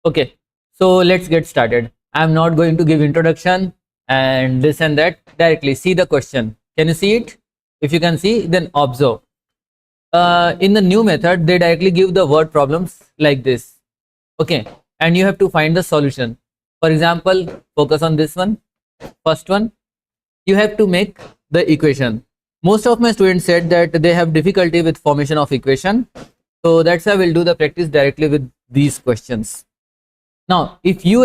Okay, so let's get started. I'm not going to give introduction and this and that. Directly see the question. Can you see it? If you can see, then observe. In the new method, they directly give the word problems like this. Okay, and you have to find the solution. For example, focus on this one. First one, you have to make the equation. Most of my students said that they have difficulty with formation of equation. So that's why we'll do the practice directly with these questions. Now, if you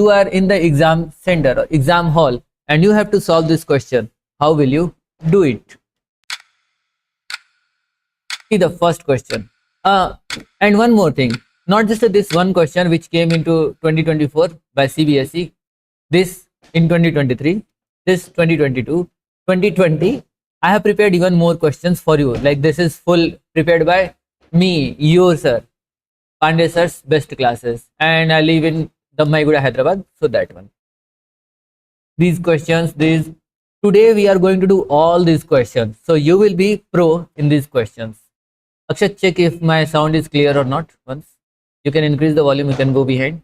are in the exam center or exam hall and you have to solve this question, how will you do it? See the first question. And one more thing, not just this one question which came into 2024 by CBSE, this in 2023, this 2022, 2020. I have prepared even more questions for you. Like this is full prepared by me, your sir. Pandey sir's best classes, and I live in the Maiguda, Hyderabad. So that one. These questions, today we are going to do all these questions. So you will be pro in these questions. Akshat, check if my sound is clear or not. Once you can increase the volume, you can go behind.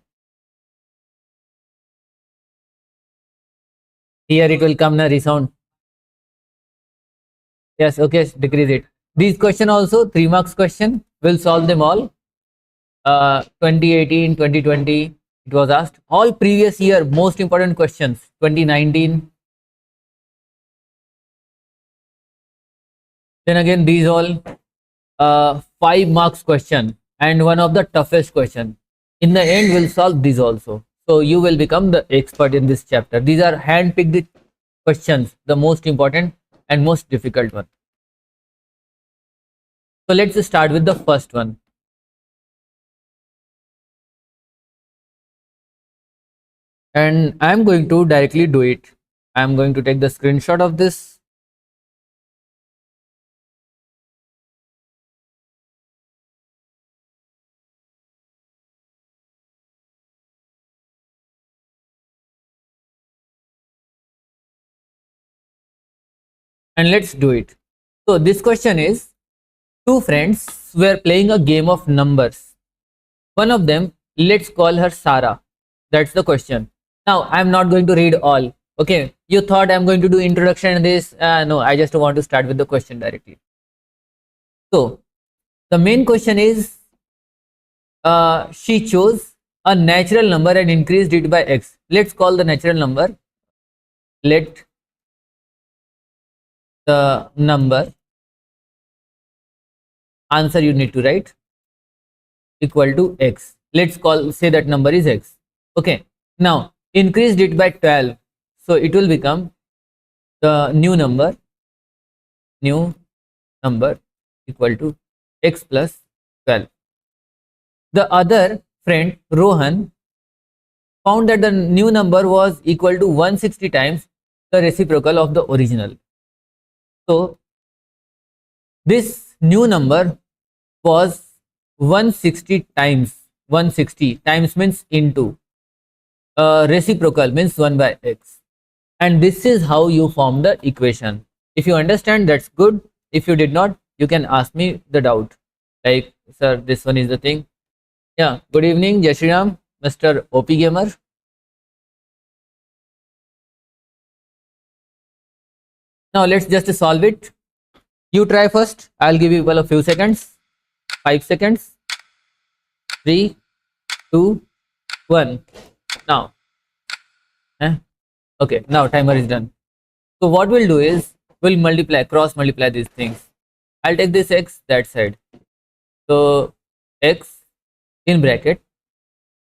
Here it will come na resound. Yes, okay, decrease it. These question also 3 marks question. We'll solve them all. 2018, 2020, it was asked. All previous year most important questions. 2019. Then again these all 5 marks question and one of the toughest question. In the end we'll solve these also. So you will become the expert in this chapter. These are hand-picked questions, the most important and most difficult one. So let's start with the first one. And I'm going to directly do it. I'm going to take the screenshot of this. And let's do it. So this question is, two friends were playing a game of numbers. One of them, let's call her Sarah. That's the question. Now I'm not going to read all. Okay, you thought I'm going to do introduction in this. No, I just want to start with the question directly. So the main question is, she chose a natural number and increased it by x. Let's call the natural number. Let the number, answer you need to write, equal to x. Let's say that number is x. Okay, now increased it by 12. So it will become the new number equal to x plus 12. The other friend Rohan found that the new number was equal to 160 times the reciprocal of the original. So this new number was 160 times. 160 times means into. Reciprocal means 1 by x. And this is how you form the equation. If you understand, that's good. If you did not, you can ask me the doubt. Like, sir, this one is the thing. Yeah, good evening, Jai Shri Ram, Mr. OP Gamer. Now let's just solve it. You try first. I'll give you a few seconds. 5 seconds. 3, 2, 1. Now. Okay, now timer is done. So what we'll do is, we'll multiply, cross multiply these things. I'll take this x that side. So x in bracket,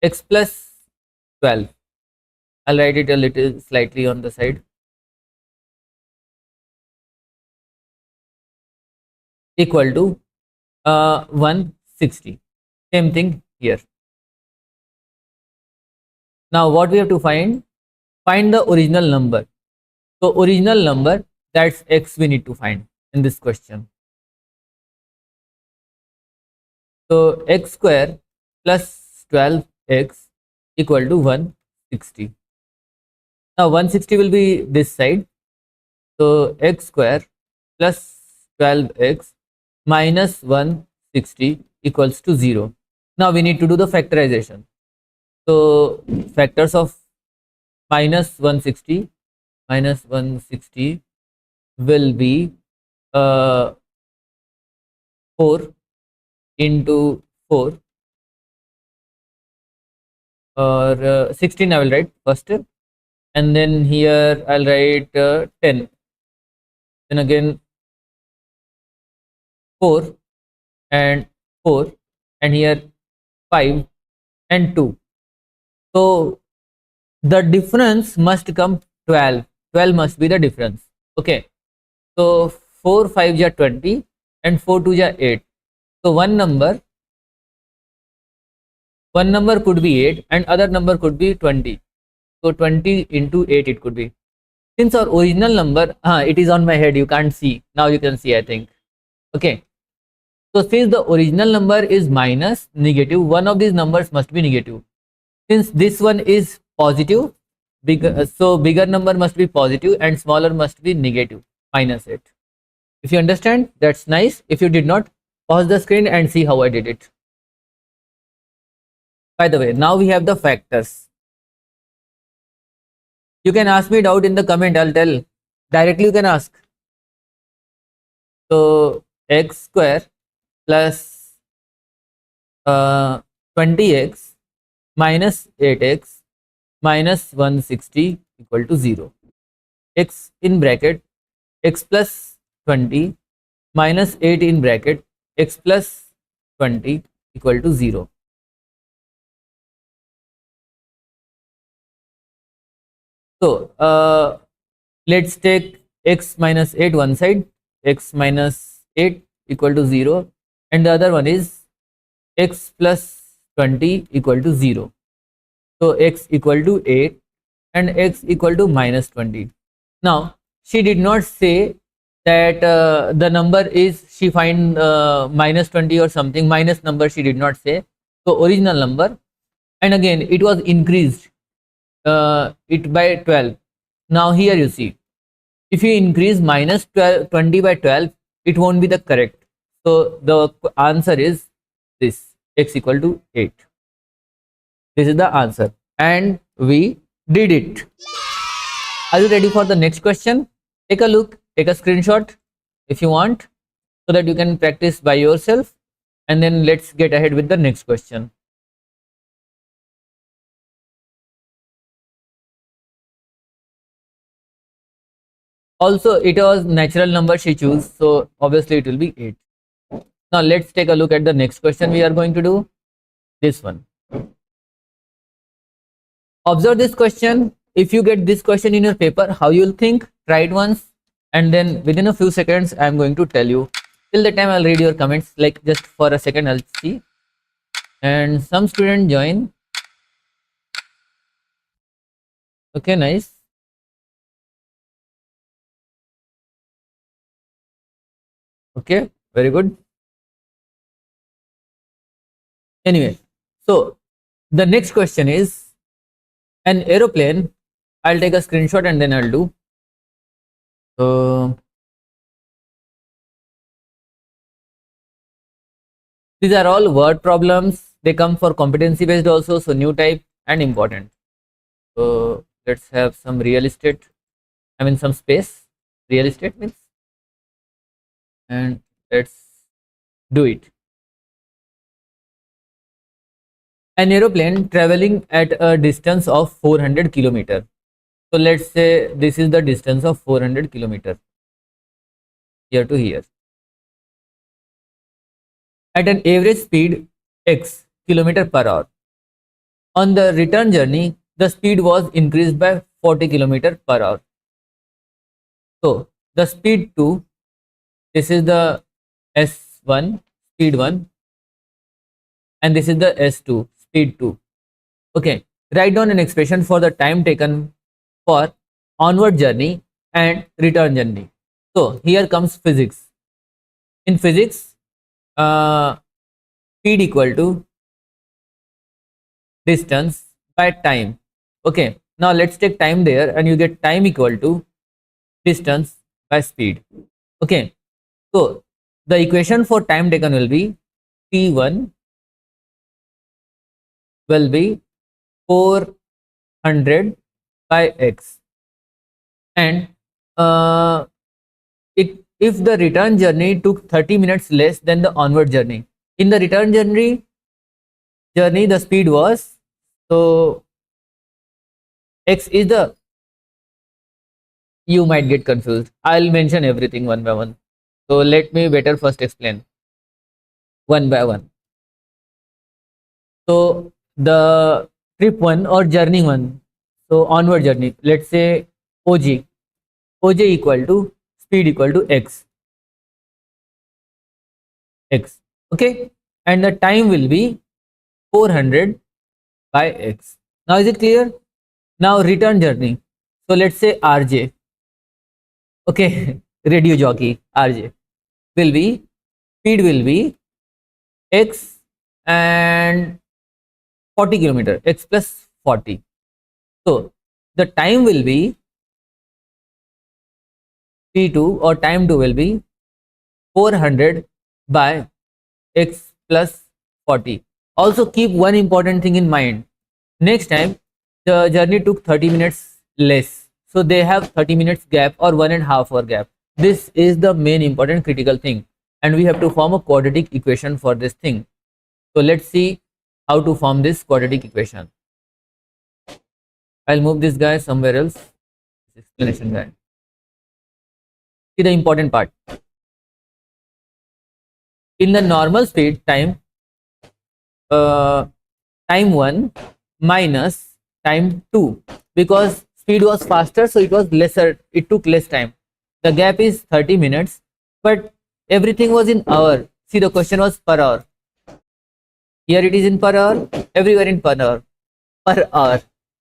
x plus 12. I'll write it a little slightly on the side. Equal to 160. Same thing here. Now what we have to find the original number. So original number, that's x we need to find in this question. So x square plus 12x equal to 160. Now 160 will be this side. So x square plus 12x minus 160 equals to 0. Now we need to do the factorization. So factors of minus 160 will be 4 into 4, or 16 I will write first, and then here I'll write 10, then again 4 and 4, and here 5 and 2. So the difference must come 12. 12 must be the difference. Okay. So 4 5 are 20 and 4 2 are 8. So one number could be 8 and other number could be 20. So 20 into 8 it could be. Since our original number, it is on my head, you can't see. Now you can see, I think. Okay. So since the original number is minus, negative, one of these numbers must be negative. Since this one is positive, so bigger number must be positive and smaller must be negative, minus 8. If you understand, that's nice. If you did not, pause the screen and see how I did it. By the way, now we have the factors. You can ask me doubt in the comment, I'll tell. Directly you can ask. So x square plus 20x minus 8x minus 160 equal to 0. X in bracket x plus 20 minus 8 in bracket x plus 20 equal to 0. So let's take x minus 8 one side, x minus 8 equal to 0, and the other one is x plus 20 equal to 0. So x equal to 8 and x equal to minus 20. Now she did not say that the number is, she find minus 20 or something, minus number she did not say. So original number, and again it was increased it by 12. Now here you see, if you increase minus 20 by 12, it won't be the correct. So the answer is this, x equal to 8. This is the answer, and we did it. Are you ready for the next question? Take a look, take a screenshot if you want, so that you can practice by yourself, and then let's get ahead with the next question. Also, it was natural number she chose, so obviously it will be 8. Now let's take a look at the next question we are going to do. This one. Observe this question. If you get this question in your paper, how you will think? Try it once, and then within a few seconds I am going to tell you. Till the time I'll read your comments, like just for a second I'll see. And some student join. Okay, nice. Okay, very good. Anyway, so the next question is an aeroplane. I'll take a screenshot and then I'll do. So these are all word problems. They come for competency based also, so new type and important. So let's have some real estate. I mean some space. Real estate means, and let's do it. An aeroplane traveling at a distance of 400 kilometers. So let's say this is the distance of 400 kilometers here to here. At an average speed x kilometer per hour. On the return journey, the speed was increased by 40 kilometer per hour. So the speed 2, this is the S1, speed 1, and this is the S2, speed 2. Okay, write down an expression for the time taken for onward journey and return journey. So here comes physics. In physics, speed equal to distance by time. Okay, now let's take time there, and you get time equal to distance by speed. Okay, so the equation for time taken will be T1 will be 400 by x, and if the return journey took 30 minutes less than the onward journey. In the return journey the speed was, so x is the, you might get confused. I'll mention everything one by one. So let me better first explain one by one. So the trip one or journey one, so onward journey, let's say OJ equal to speed equal to x, okay, and the time will be 400 by x. Now is it clear? Now return journey, so let's say RJ, okay, radio jockey RJ will be, speed will be x and 40 kilometer, x plus 40. So the time will be T2 or time 2 will be 400 by x plus 40. Also keep one important thing in mind. Next time the journey took 30 minutes less, so they have 30 minutes gap or 1.5 hour gap. This is the main important critical thing, and we have to form a quadratic equation for this thing. So let's see how to form this quadratic equation. I'll move this guy somewhere else, this explanation guy. See the important part. In the normal speed time, time 1 minus time 2, because speed was faster, so it was lesser, it took less time. The gap is 30 minutes, but everything was in hour. See, the question was per hour. Here it is in per hour, everywhere in per hour.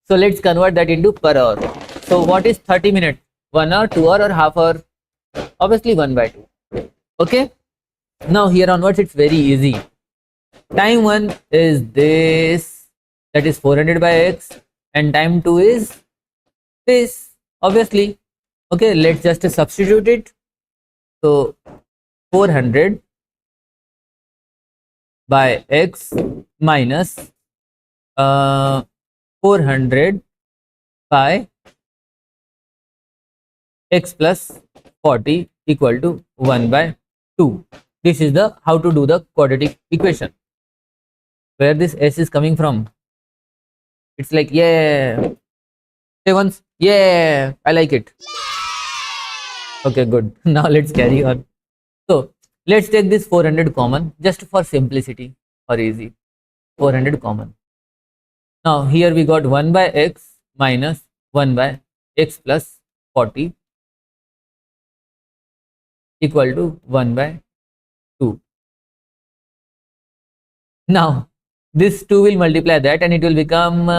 So let's convert that into per hour. So what is 30 minutes? 1 hour, 2 hour or half hour? Obviously 1 by 2. Okay. Now here onwards it's very easy. Time 1 is this, that is 400 by x, and time 2 is this, obviously. Okay, let's just substitute it. So 400 by x minus 400 by x plus 40 equal to 1 by 2. This is the how to do the quadratic equation. Where this s is coming from? It's like, yeah, say once, yeah, I like it. Okay, good. Now let's carry on. So let's take this 400 common just for simplicity or easy. 400 common. Now here we got 1 by x minus 1 by x plus 40 equal to 1 by 2. Now this 2 will multiply that and it will become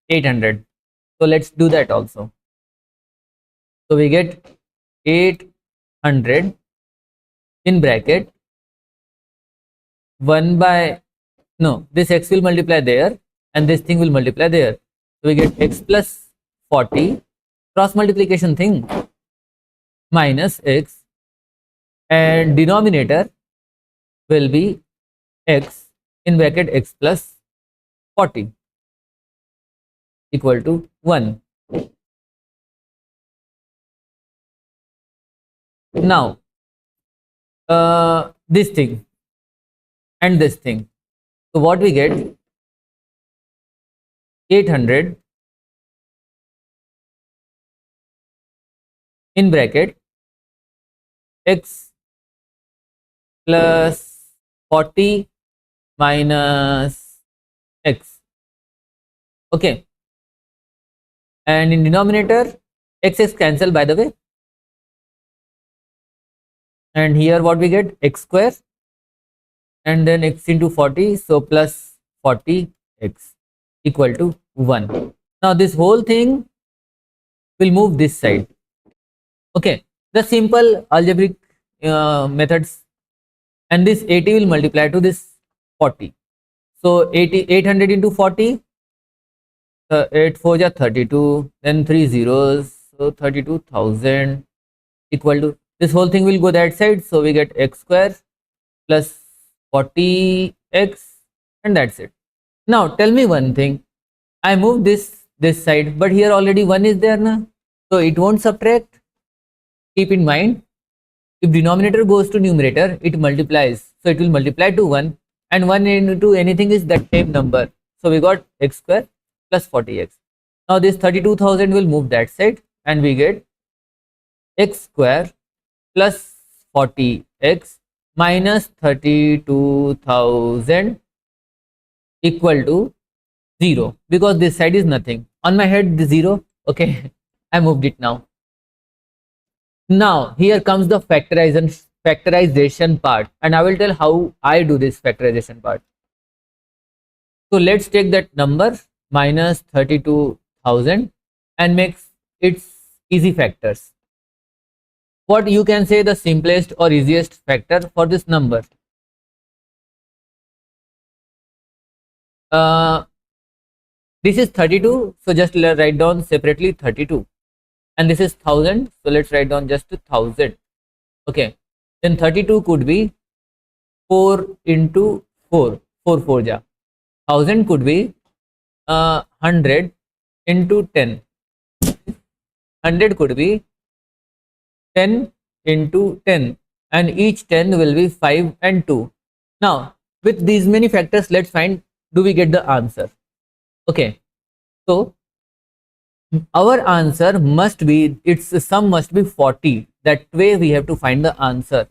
800. So let's do that also. So we get 800 in bracket 1 by, no, this x will multiply there and this thing will multiply there. So we get x plus 40, cross multiplication thing, minus x, and denominator will be x in bracket x plus 40 equal to 1. Now this thing and this thing, so what we get, 800 in bracket x plus 40 minus x, okay, and in denominator x cancel by the way, and here what we get, x square and then x into 40, so plus 40x equal to 1. Now this whole thing will move this side. Okay, the simple algebraic methods, and this 80 will multiply to this 40. So 800 into 40, 8 4 ja 32, then 3 zeros, so 32,000 equal to, this whole thing will go that side, so we get x square plus 40x, and that's it. Now tell me one thing, I move this side, but here already 1 is there na, so it won't subtract. Keep in mind, if denominator goes to numerator, it multiplies, so it will multiply to 1, and 1 into anything is that same number. So we got x square plus 40x. Now this 32,000 will move that side, and we get x square plus 40x minus 32,000 equal to 0, because this side is nothing. On my head, the 0. Okay, I moved it now. Now here comes the factorization part, and I will tell how I do this factorization part. So let's take that number minus 32,000 and make its easy factors. What you can say the simplest or easiest factor for this number? This is 32, so just write down separately 32, and this is 1000, so let's write down just 1000. Okay, then 32 could be 4 into 4, 4 4 ja. 1000 could be 100 into 10. 100 could be 10 into 10, and each 10 will be 5 and 2. Now with these many factors, let's find, do we get the answer? Okay, so our answer must be, its sum must be 40. That way we have to find the answer.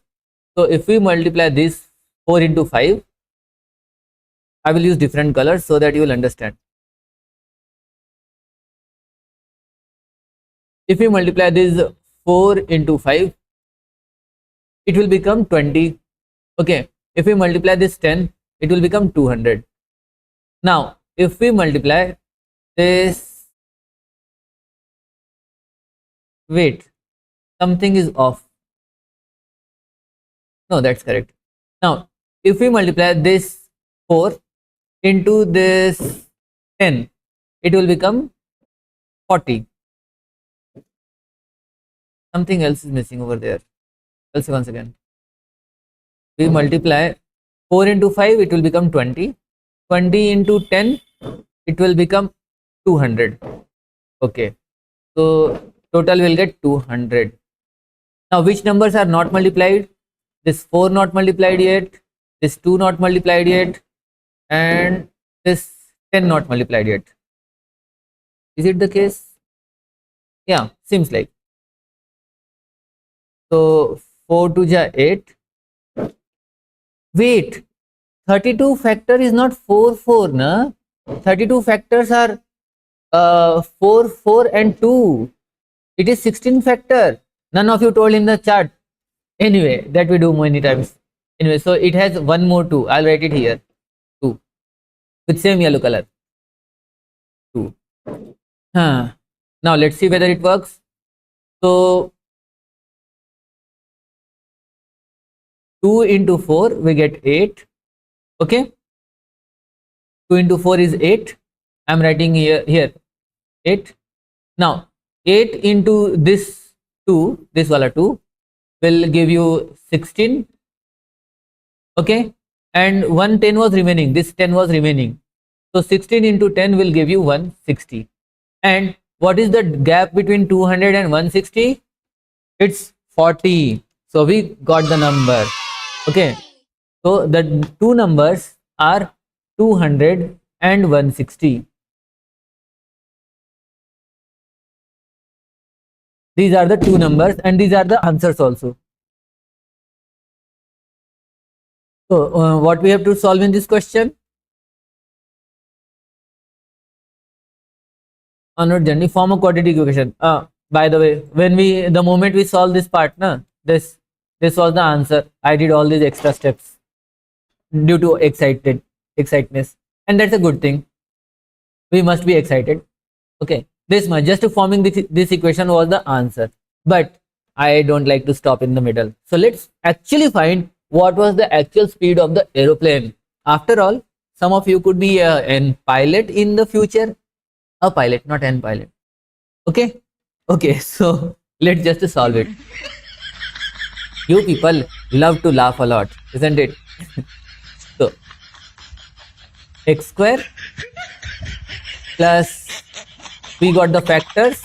So if we multiply this 4 into 5, I will use different colors so that you will understand. If we multiply this 4 into 5, it will become 20. Okay, if we multiply this 10, it will become 200. Now if we multiply this, wait, something is off. No, that's correct. Now if we multiply this 4 into this 10, it will become 40. Something else is missing over there. Let's see once again. We multiply 4 into 5, it will become 20. 20 into 10, it will become 200. Okay, so total will get 200. Now which numbers are not multiplied? This 4 not multiplied yet, this 2 not multiplied yet, and this 10 not multiplied yet. Is it the case? Yeah, seems like. So 4 to ja 8. Wait, 32 factor is not 4 4 na. 32 factors are 4 4 and 2. It is 16 factor. None of you told in the chart. Anyway, that we do many times. Anyway, so it has one more 2. I'll write it here, 2, with same yellow color, 2. Now let's see whether it works. So 2 into 4, we get 8. Okay, 2 into 4 is 8. I'm writing here 8. Now 8 into this 2, this wala 2, will give you 16. Okay, and 10 was remaining, this 10 was remaining, so 16 into 10 will give you 160. And what is the gap between 200 and 160? It's 40. So we got the number. Okay, so the two numbers are 200 and 160. These are the two numbers, and these are the answers also. So what we have to solve in this question? Onward journey, form a quadratic equation. By the way, when the moment we solve this part, this was the answer. I did all these extra steps due to excitedness, and that's a good thing. We must be excited. Okay, this much just forming this equation was the answer, but I don't like to stop in the middle. So let's actually find what was the actual speed of the aeroplane. After all, some of you could be an pilot in the future. A pilot, not an pilot. Okay, so let's just solve it. You people love to laugh a lot, isn't it? So x square plus we got the factors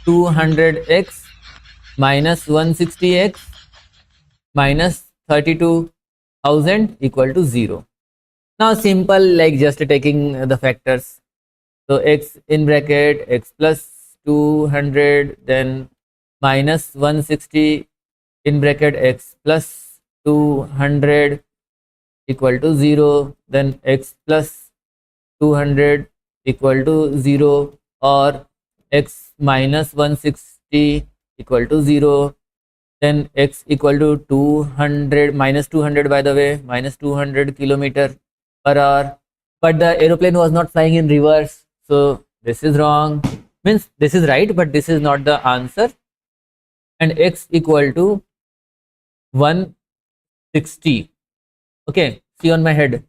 200x minus 160x minus 32,000 equal to 0. Now simple, like just taking the factors. So x in bracket x plus 200, then minus 160 in bracket x plus 200 equal to 0, then x plus 200 equal to 0, or x minus 160 equal to 0, then x equal to 200 minus 200, by the way, minus 200 kilometer per hour. But the aeroplane was not flying in reverse, so this is wrong. Means this is right, but this is not the answer. And x equal to 160. Okay, see on my head.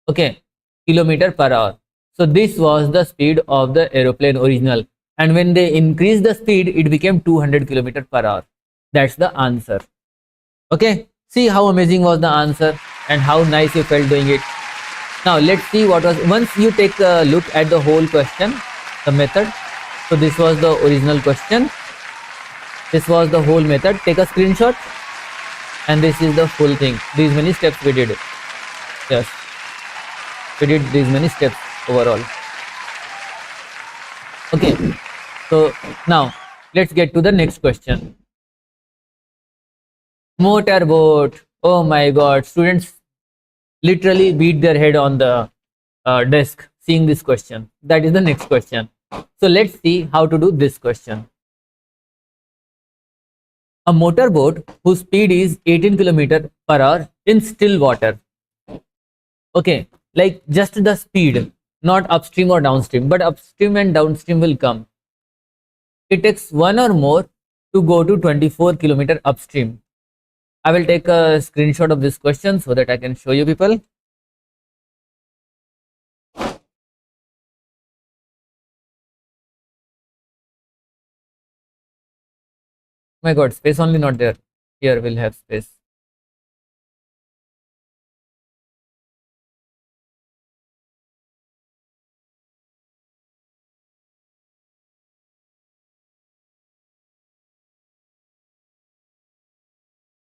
Okay, kilometer per hour. So this was the speed of the aeroplane original, and when they increased the speed, it became 200 kilometer per hour. That's the answer. Okay, see how amazing was the answer and how nice you felt doing it. Now let's see what was, once you take a look at the whole question, the method. So this was the original question, this was the whole method. Take a screenshot, and this is the full thing. These many steps we did. Yes, we did these many steps overall. Okay, so now let's get to the next question. Motorboat. Oh my god, students literally beat their head on the desk seeing this question. That is the next question. So let's see how to do this question. A motorboat whose speed is 18 km per hour in still water. Okay, like just the speed, not upstream or downstream, but upstream and downstream will come. It takes 1 or more to go to 24 km upstream. I will take a screenshot of this question so that I can show you people. My god, space only not there. Here we'll have space.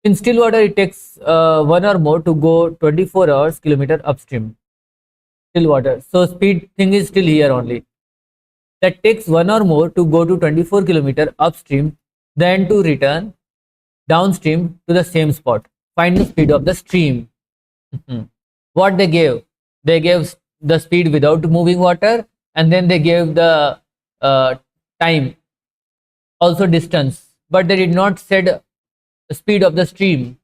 In still water, it takes 1 or more to go 24 hours kilometer upstream. Still water. So speed thing is still here only. That takes 1 or more to go to 24 km upstream, then to return downstream to the same spot. Find the speed of the stream. What they gave? They gave the speed without moving water, and then they gave the time, also distance, but they did not said the speed of the stream.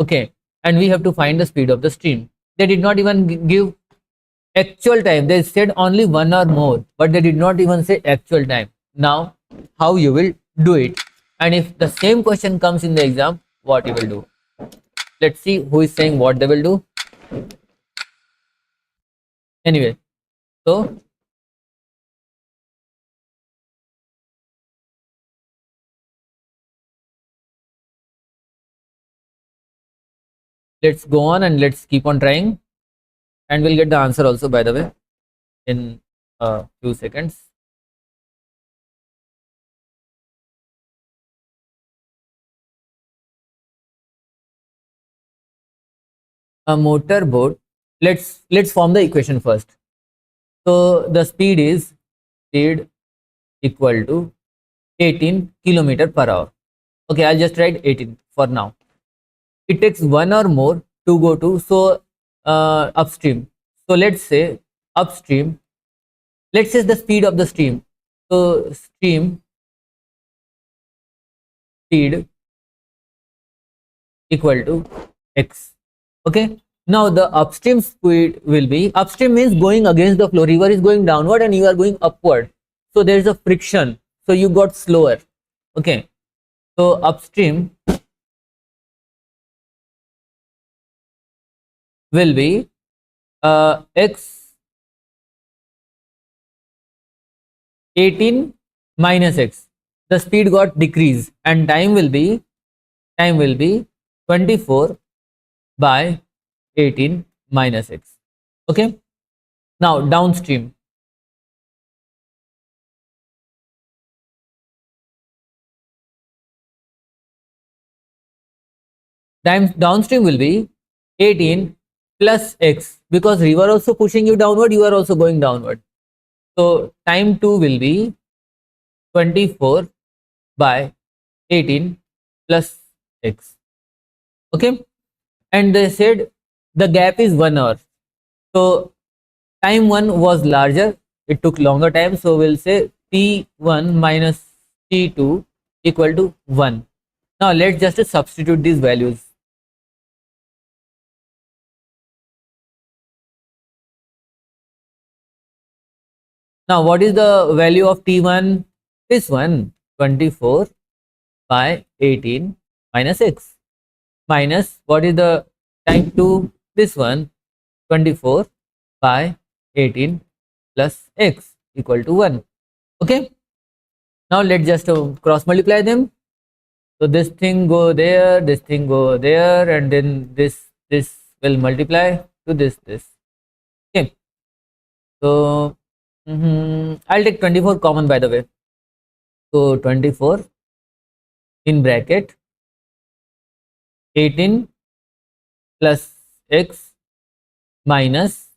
Okay, and we have to find the speed of the stream. They did not even give actual time. They said only 1 or more, but they did not even say actual time. Now how you will do it, and if the same question comes in the exam, what you will do? Let's see who is saying what they will do. Anyway, so let's go on and let's keep on trying, and we'll get the answer also, by the way, in a few seconds. A motorboat, let's form the equation first. So the speed is speed equal to 18 kilometer per hour. Okay, I'll just write 18 for now. It takes 1 or more to go to, so upstream. So let's say upstream, let's say the speed of the stream. So stream speed equal to x. Okay, now the upstream speed will be, upstream means going against the flow. River is going downward and you are going upward, so there is a friction, so you got slower. Okay, so upstream will be x 18 minus x. The speed got decreased, and time will be 24 by 18 minus x. Okay, now downstream, Downstream will be 18 plus x, because river also pushing you downward, you are also going downward. So time 2 will be 24 by 18 plus x. Okay, and they said the gap is 1 hour. So time 1 was larger, it took longer time, so we'll say t1 minus t2 equal to 1. Now let's just substitute these values. Now what is the value of t1? This one, 24 by 18 minus x, minus what is the time 2? This one, 24 by 18 plus x equal to 1. Okay, now let's just cross multiply them. So this thing go there, this thing go there, and then this will multiply to this. Okay, so I'll take 24 common, by the way. So 24 in bracket 18 plus x minus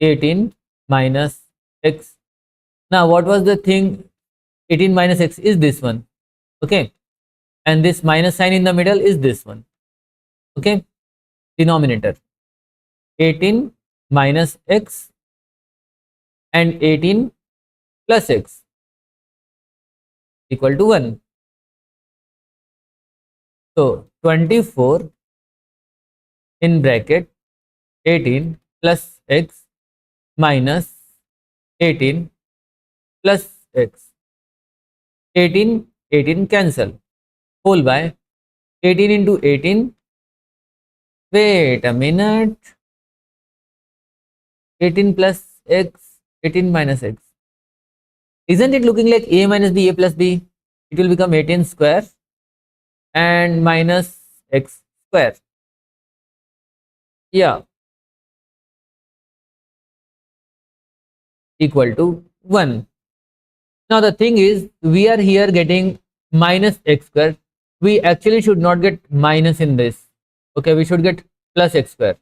18 minus x. Now what was the thing? 18 minus x is this one. Okay, and this minus sign in the middle is this one. Okay, denominator 18 minus x and 18 plus x equal to 1. So 24 in bracket 18 plus x minus 18 plus x. 18 cancel, whole by 18 into 18. Wait a minute, 18 plus x, 18 minus x. Isn't it looking like a minus b, a plus b? It will become 18 square and minus x square. Yeah, equal to 1. Now the thing is, we are here getting minus x square. We actually should not get minus in this. Okay, we should get plus x square.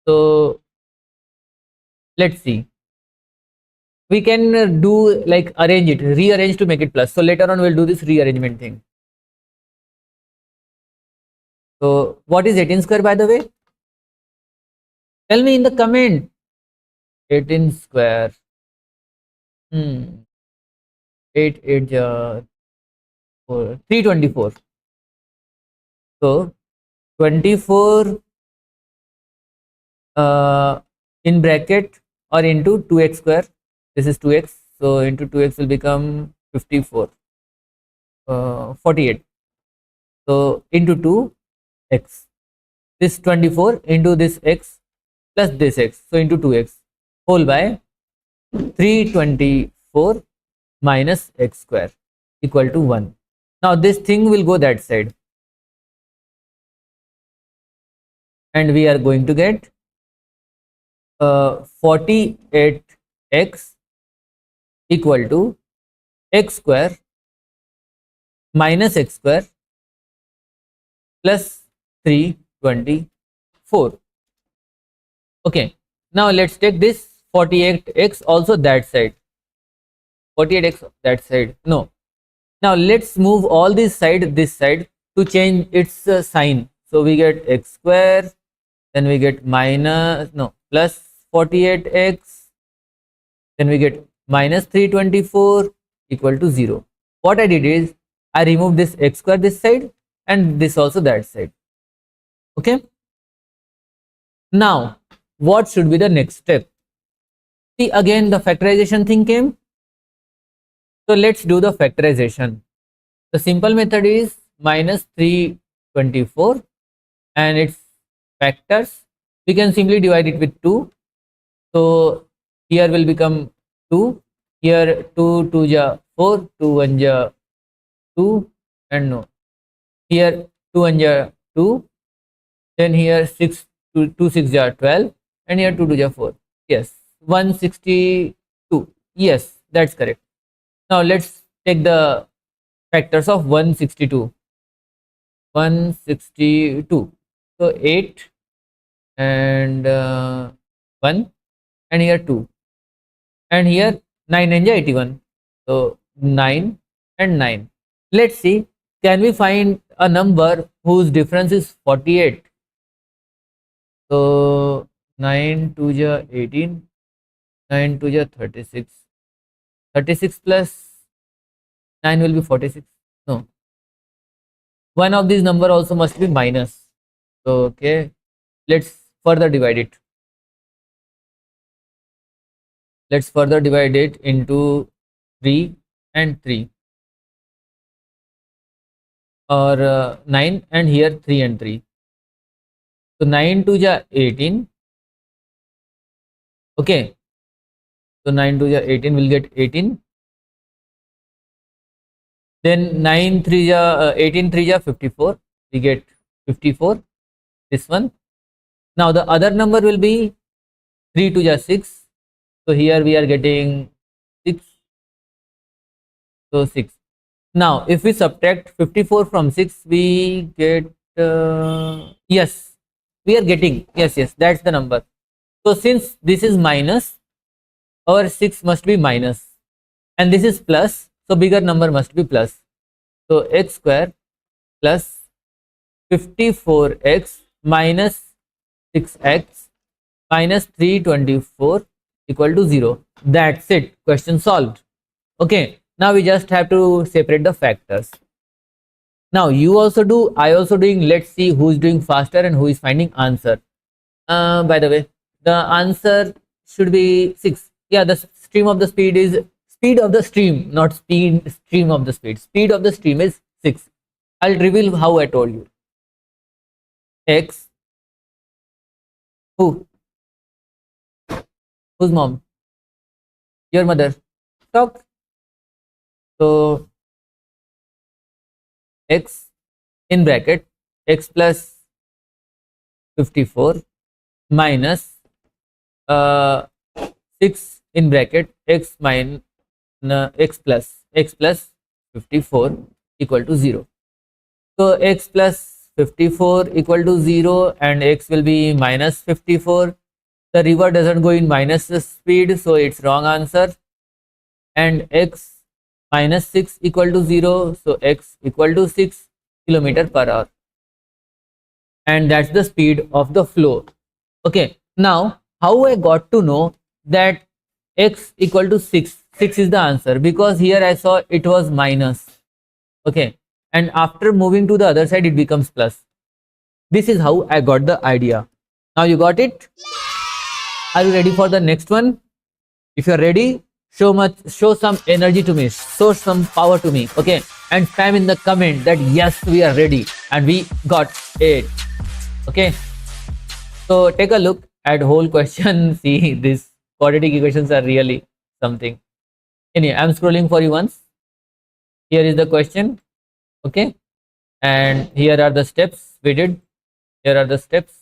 So let's see. We can do like arrange it, rearrange to make it plus. So later on we'll do this rearrangement thing. So what is 18 square, by the way? Tell me in the comment. 18 square. 8 8 4, 324. So 24 in bracket or into 2x square. This is 2x, so into 2x will become 54, 48. So into 2x, this 24 into this x plus this x, so into 2x, whole by 324 minus x square equal to 1. Now this thing will go that side, and we are going to get 48x equal to x square minus x square plus 324. Okay, now let's take this 48x also that side, 48x that side. No, now let's move all this side to change its sign. So we get x square, then we get plus 48x, then we get minus 324 equal to 0. What I did is I removed this x square this side and this also that side. Okay, now what should be the next step? See, again the factorization thing came. So let's do the factorization. The simple method is minus 324 and its factors. We can simply divide it with 2. So here will become 2. Here 2 2 ja 4, 2 1 ja 2, and no. Here 2 1 ja 2. Then here 6 2 6 ja 12, and here 2 2 ja 4. Yes, 162. Yes, that's correct. Now let's take the factors of 162. 162. So 8 and 1, and here 2, and here 9 and 81. So 9 and 9. Let's see, can we find a number whose difference is 48? So 9 to the 18, 9 to the 36. 36 plus 9 will be 46. No, one of these number also must be minus. So okay, let's further divide it. Let's further divide it into 3 and 3, or 9, and here 3 and 3. So 9 to the 18. Okay, so 9 to the 18 will get 18. Then 9 3 ja 18 3 ja 54. We get 54. This one. Now the other number will be 3 to the 6. So here we are getting 6. So 6. Now if we subtract 54 from 6, we get yes, we are getting, yes, that's the number. So since this is minus, our 6 must be minus, and this is plus, so bigger number must be plus. So x square plus 54x minus 6x minus 324 equal to 0. That's it. Question solved. Okay. Now we just have to separate the factors. Now you also do, I also doing. Let's see who is doing faster and who is finding answer. By the way, the answer should be 6. Yeah, the stream of the speed is speed of the stream, not stream of the speed. Speed of the stream is 6. I'll reveal how I told you. X, who? Whose mom? Your mother. Talk. So x in bracket x plus 54 minus 6 in bracket x minus x plus 54 equal to 0. So x plus 54 equal to 0 and x will be minus 54. The river doesn't go in minus speed, so it's wrong answer. And x minus 6 equal to 0, so x equal to 6 kilometer per hour, and that's the speed of the flow. Okay, now how I got to know that x equal to 6 is the answer? Because here I saw it was minus. Okay, and after moving to the other side it becomes plus. This is how I got the idea. Now you got it? Are you ready for the next one? If you're ready, show some energy to me, show some power to me, okay, and spam in the comment that yes, we are ready and we got it. Okay, so take a look at whole question. See, these quadratic equations are really something. Anyway, I'm scrolling for you once. Here is the question. Okay, and here are the steps we did. Here are the steps,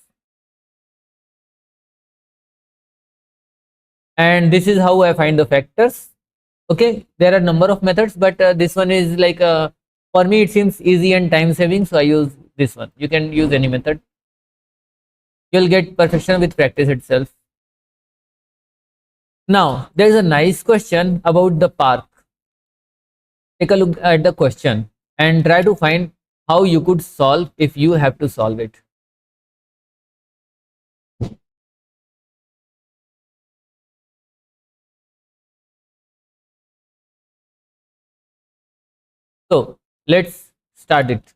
and this is how I find the factors. Okay, there are number of methods, but this one is like for me it seems easy and time saving, so I use this one. You can use any method. You'll get perfection with practice itself. Now there is a nice question about the park. Take a look at the question and try to find how you could solve if you have to solve it. So let's start it.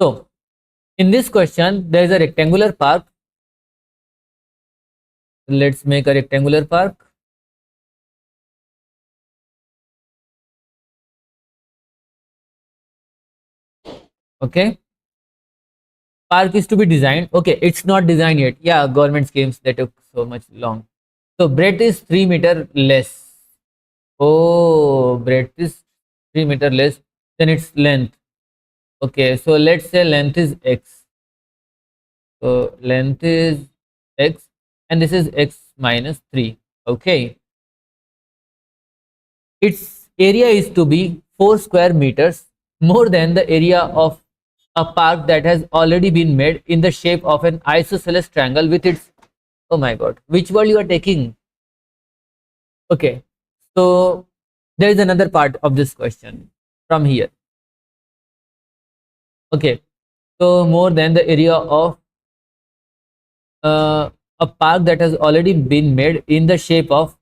So in this question, there is a rectangular park. Let's make a rectangular park. Okay. Park is to be designed. Okay, it's not designed yet. Yeah, government schemes, they took so much long. So breadth is 3 meter less. Oh, breadth is 3 meter less than its length. Okay, so let's say length is x. So length is x and this is x minus 3. Okay, its area is to be 4 square meters more than the area of a park that has already been made in the shape of an isosceles triangle with its, oh my god, which word you are taking? Okay, so there is another part of this question from here. Okay, so more than the area of a park that has already been made in the shape of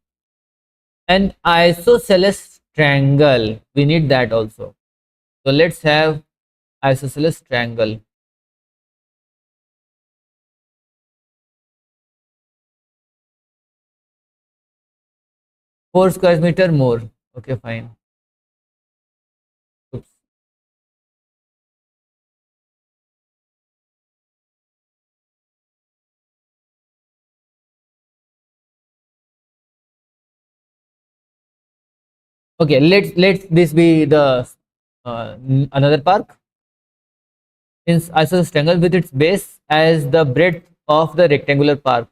an isosceles triangle. We need that also. So let's have isosceles triangle. 4 square meter more. Okay, fine. Oops. Okay, let's this be the another park in isosceles triangle with its base as the breadth of the rectangular park.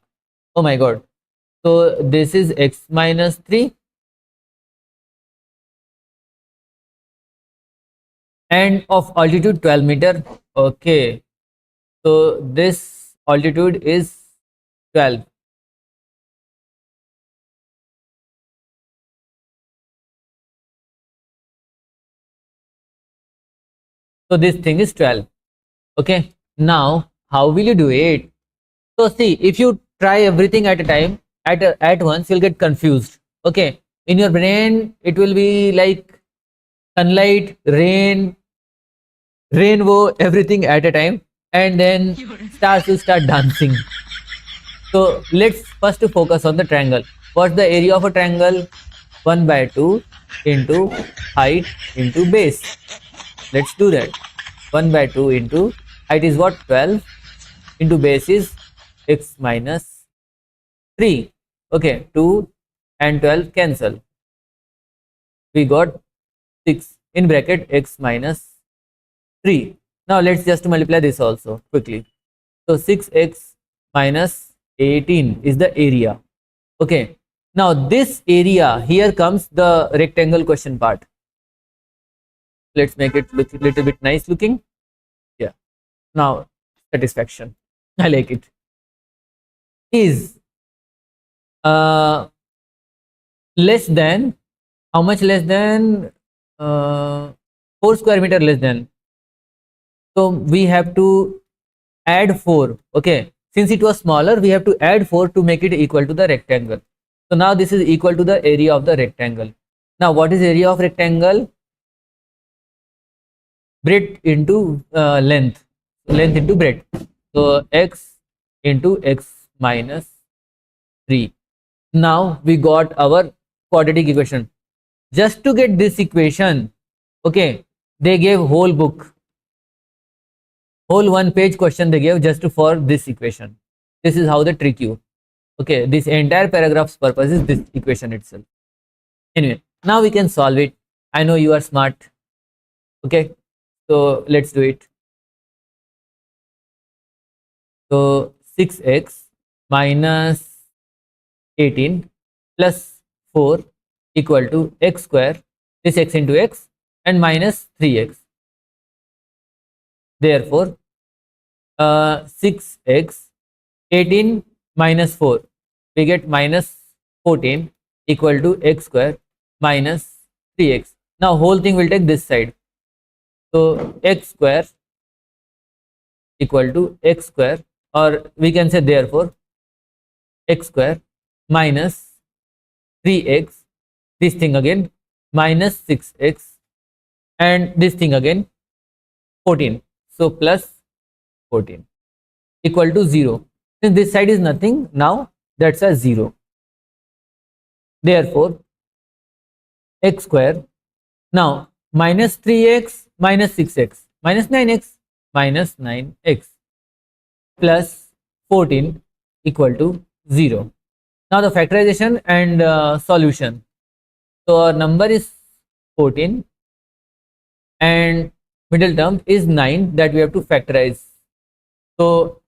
Oh my god. So this is x minus 3 and of altitude 12 meter. Okay, so this altitude is 12. So this thing is 12. Okay, now how will you do it? So see, if you try everything at a time, at once, you'll get confused. Okay, in your brain, it will be like sunlight, rain, rainbow, everything at a time, and then stars will start dancing. So let's first focus on the triangle. What's the area of a triangle? 1 by 2 into height into base. Let's do that. 1 by 2 into height is what? 12 into base is x minus 3. Okay, 2 and 12 cancel. We got 6 in bracket x minus 3. Now let's just multiply this also quickly. So 6x minus 18 is the area. Okay, now this area, here comes the rectangle question part. Let's make it look a little bit nice looking. Yeah, now satisfaction. I like it. Is less than, how much less than 4 square meter less than. So we have to add 4. Okay, since it was smaller, we have to add 4 to make it equal to the rectangle. So now this is equal to the area of the rectangle. Now what is area of rectangle? Breadth into length, length into breadth. So x into x minus 3. Now we got our quadratic equation. Just to get this equation, okay, they gave whole book, whole 1 page question they gave just for this equation. This is how they trick you. Okay, this entire paragraph's purpose is this equation itself. Anyway, now we can solve it. I know you are smart. Okay, so let's do it. So 6x minus 18 plus 4 equal to x square, this x into x, and minus 3x. Therefore, 6x, 18 minus 4, we get minus 14 equal to x square minus 3x. Now whole thing will take this side. So x square equal to x square, or we can say therefore x square minus 3x, this thing again minus 6x, and this thing again 14. So plus 14 equal to 0. Since this side is nothing, now that's a 0. Therefore, x square, now minus 3x minus 6x minus 9x minus 9x plus 14 equal to 0. Now the factorization and solution. So our number is 14 and middle term is 9 that we have to factorize. So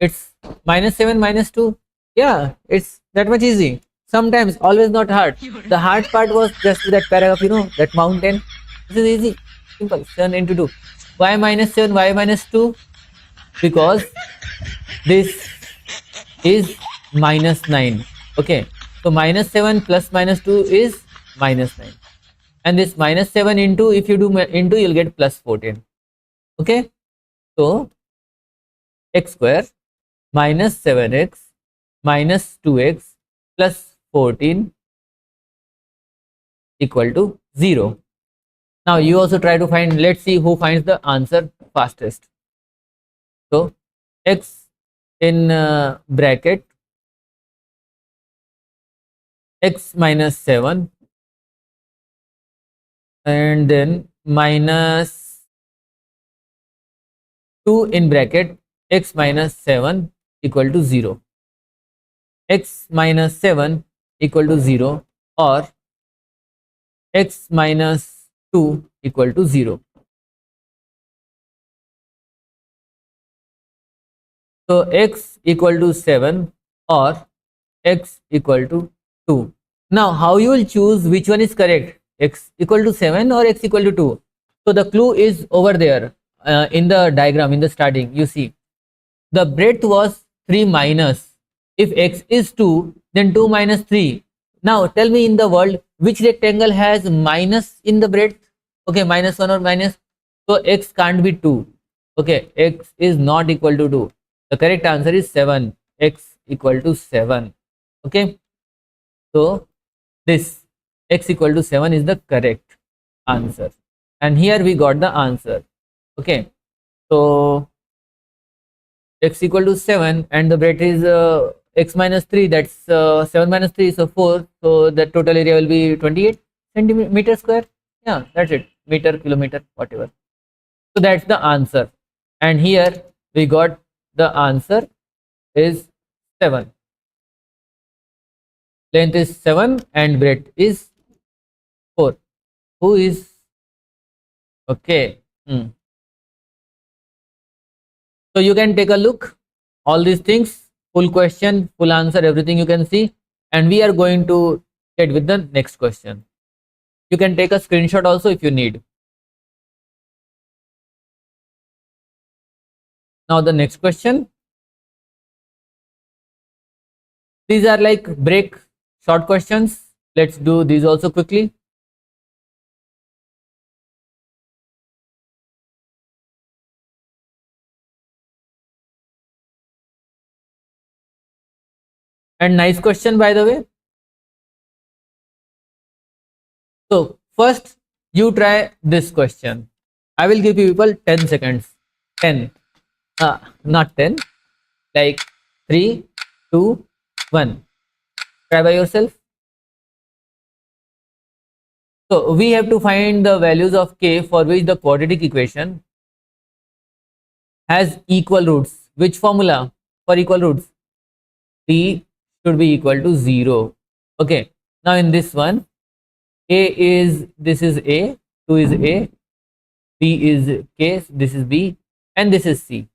it's minus 7 minus 2. Yeah, it's that much easy. Sometimes, always not hard. The hard part was just that paragraph, that mountain. This is easy. Simple. 7 into 2. Why minus 7? Why minus 2? Because this is minus 9. Okay. So minus 7 plus minus 2 is minus 9. And this minus 7 into, if you do into, you'll get plus 14. Okay. So x square minus 7x minus 2x plus 14 equal to 0. Now you also try to find, let's see who finds the answer fastest. So x in bracket x minus 7 and then minus 2 in bracket x minus 7 equal to 0. X minus 7 equal to 0 or x minus 2 equal to 0. So x equal to 7 or x equal to 2. Now how you will choose which one is correct, x equal to 7 or x equal to 2? So the clue is over there in the diagram in the starting. You see the breadth was 3 minus. If x is 2, then 2 minus 3. Now tell me in the world which rectangle has minus in the breadth? Okay, minus 1 or minus. So x can't be 2. Okay, x is not equal to 2. The correct answer is 7. X equal to 7. Okay. So this x equal to 7 is the correct answer. And here we got the answer. Okay. So x equal to 7 and the breadth is x minus 3, that's 7 minus 3, so 4. So the total area will be 28 centimeter square. Yeah, that's it. Meter, kilometer, whatever. So that's the answer. And here we got the answer is 7. Length is 7 and breadth is 4. Who is okay? So you can take a look all these things, full question, full answer, everything you can see, and we are going to get with the next question. You can take a screenshot also if you need. Now the next question. These are like break short questions. Let's do these also quickly. And nice question, by the way. So first you try this question. I will give you people 10 seconds. 10. Not 10. Like 3, 2, 1. Try by yourself. So we have to find the values of k for which the quadratic equation has equal roots. Which formula for equal roots? P should be equal to 0. Okay. Now in this one, this is A, 2 is A, B is K, this is B, and this is C.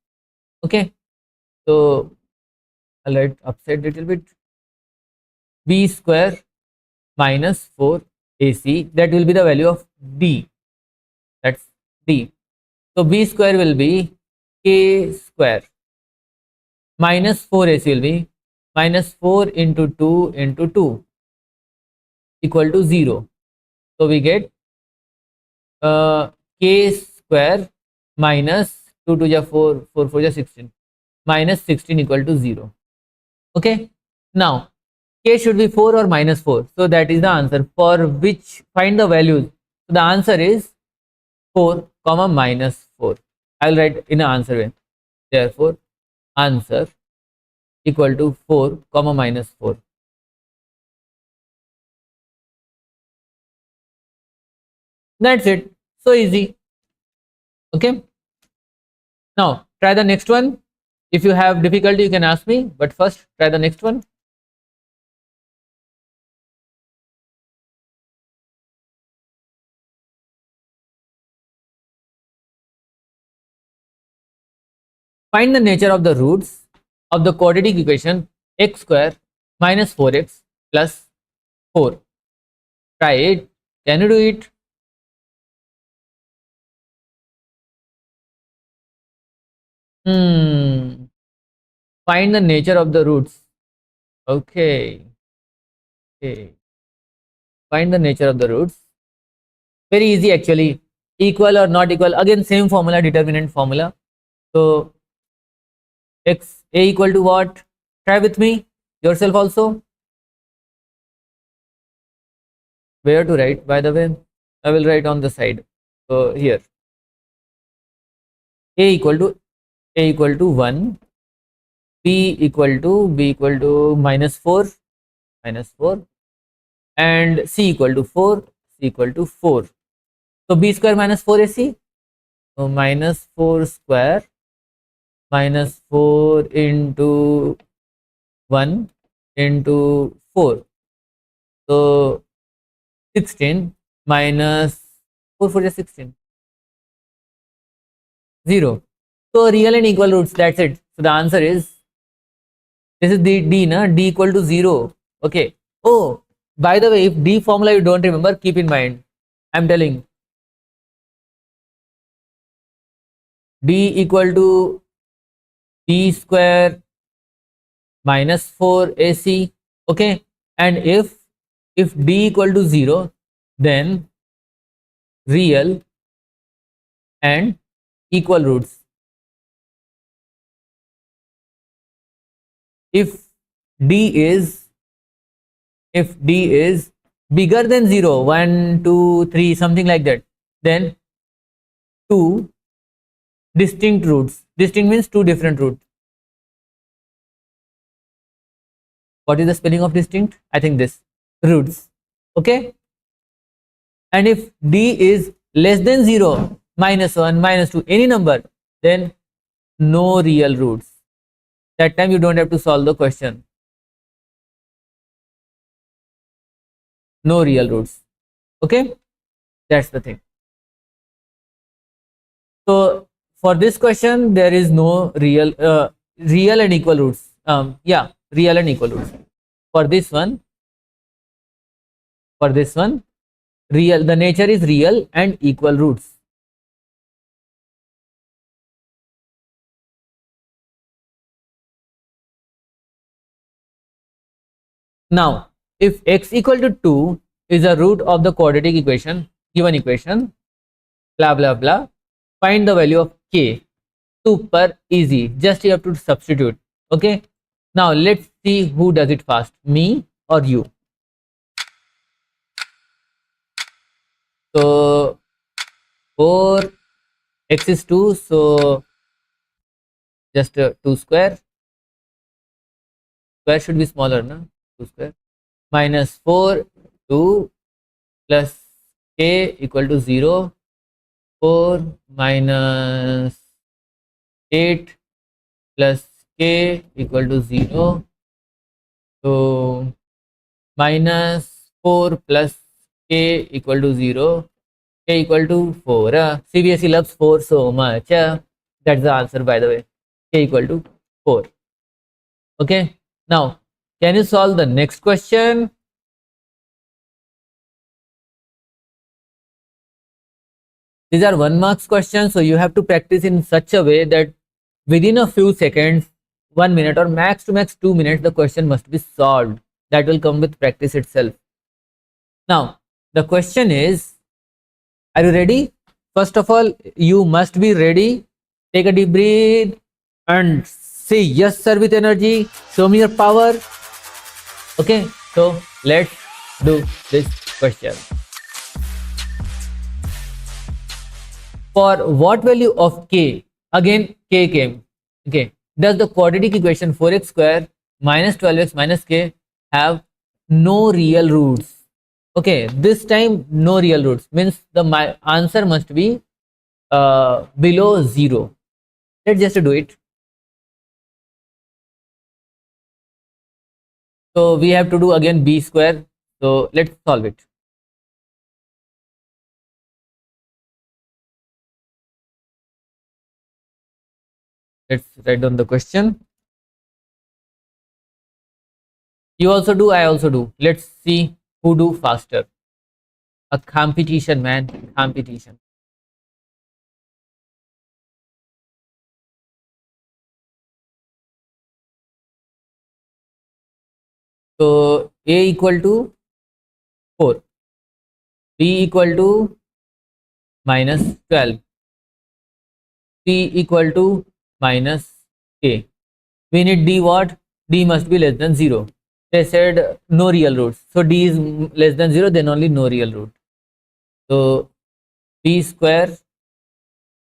Okay. So I'll write upside little bit. B square minus 4 AC, that will be the value of D. That's D. So B square will be K square minus 4 AC will be minus 4 into 2 into 2 equal to 0. So we get K square minus 2 to the 4, 4 4 is 16, minus 16 equal to 0. Okay. Now K should be 4 or minus 4. So that is the answer for which find the values. So the answer is 4 comma minus 4. I'll write in an answer way. Therefore answer equal to 4 comma minus 4. That's it. So easy. Okay. Now try the next one. If you have difficulty, you can ask me, but first try the next one. Find the nature of the roots of the quadratic equation x square minus 4x plus 4. Try it. Can you do it? Find the nature of the roots. Okay. Okay. Find the nature of the roots. Very easy actually. Equal or not equal. Again, same formula, determinant formula. So x a equal to what? Try with me. Yourself also. Where to write? By the way, I will write on the side. So here, a equal to 1, b equal to minus 4, and c equal to 4, c equal to 4. So b square minus 4ac. So minus 4 square minus 4 into 1 into 4. So 16 minus 4 4 is 16. 0. So real and equal roots, that's it. So the answer is, this is the d, na? D equal to 0. Okay. Oh, by the way, if d formula you don't remember, keep in mind. I'm telling. D equal to b square minus 4ac. Okay. And if d equal to 0, then real and equal roots. If d is bigger than 0, 1 2 3 something like that, then two distinct roots. Distinct means two different roots. What is the spelling of distinct? I think this, roots. Okay. And if d is less than 0, minus 1 minus 2, any number, then no real roots. That time you don't have to solve the question. No real roots. Okay, that's the thing. So for this question, there is no real and equal roots. Yeah, real and equal roots. For this one, real, the nature is real and equal roots. Now, if x equal to 2 is a root of the quadratic equation, given equation, blah blah blah, find the value of k. Super easy, just you have to substitute. Okay, now let's see who does it fast, me or you. So 4 x is 2, so just 2 square should be smaller, no? 2 square minus 4 2 plus k equal to 0, 4 minus 8 plus k equal to 0. So minus 4 plus k equal to 0, k equal to 4. CBSE loves 4 so much. That's the answer, by the way. K equal to 4. Okay. Now, can you solve the next question? These are 1 marks questions, so you have to practice in such a way that within a few seconds, 1 minute or max to max 2 minutes, the question must be solved. That will come with practice itself. Now, the question is, are you ready? First of all, you must be ready. Take a deep breath and say yes sir with energy. Show me your power. Okay, so let's do this question. For what value of k? Again, k came. Okay, does the quadratic equation 4x square minus 12x minus k have no real roots? Okay, this time no real roots means the my answer must be below 0. Let's just do it. So we have to do again b square. So let's solve it. Let's write down the question. You also do, I also do. Let's see who do faster. A competition, man, competition. So A equal to 4, B equal to minus 12, C equal to minus K. We need D what? D must be less than 0. They said no real roots. So D is less than 0, then only no real root. So B square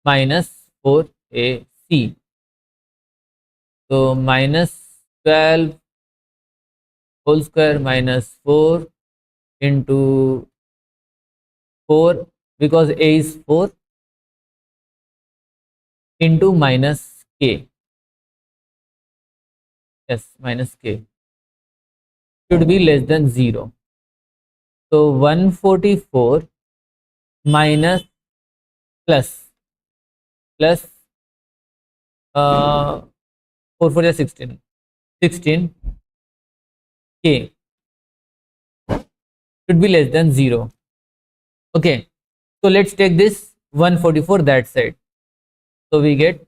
minus 4AC. So minus 12 whole square minus 4 into 4, because A is 4, into minus K. Yes, minus K should be less than 0. So 144 minus plus 4 4 is 16, 16 K should be less than 0. Okay, so let's take this 144 that side. So we get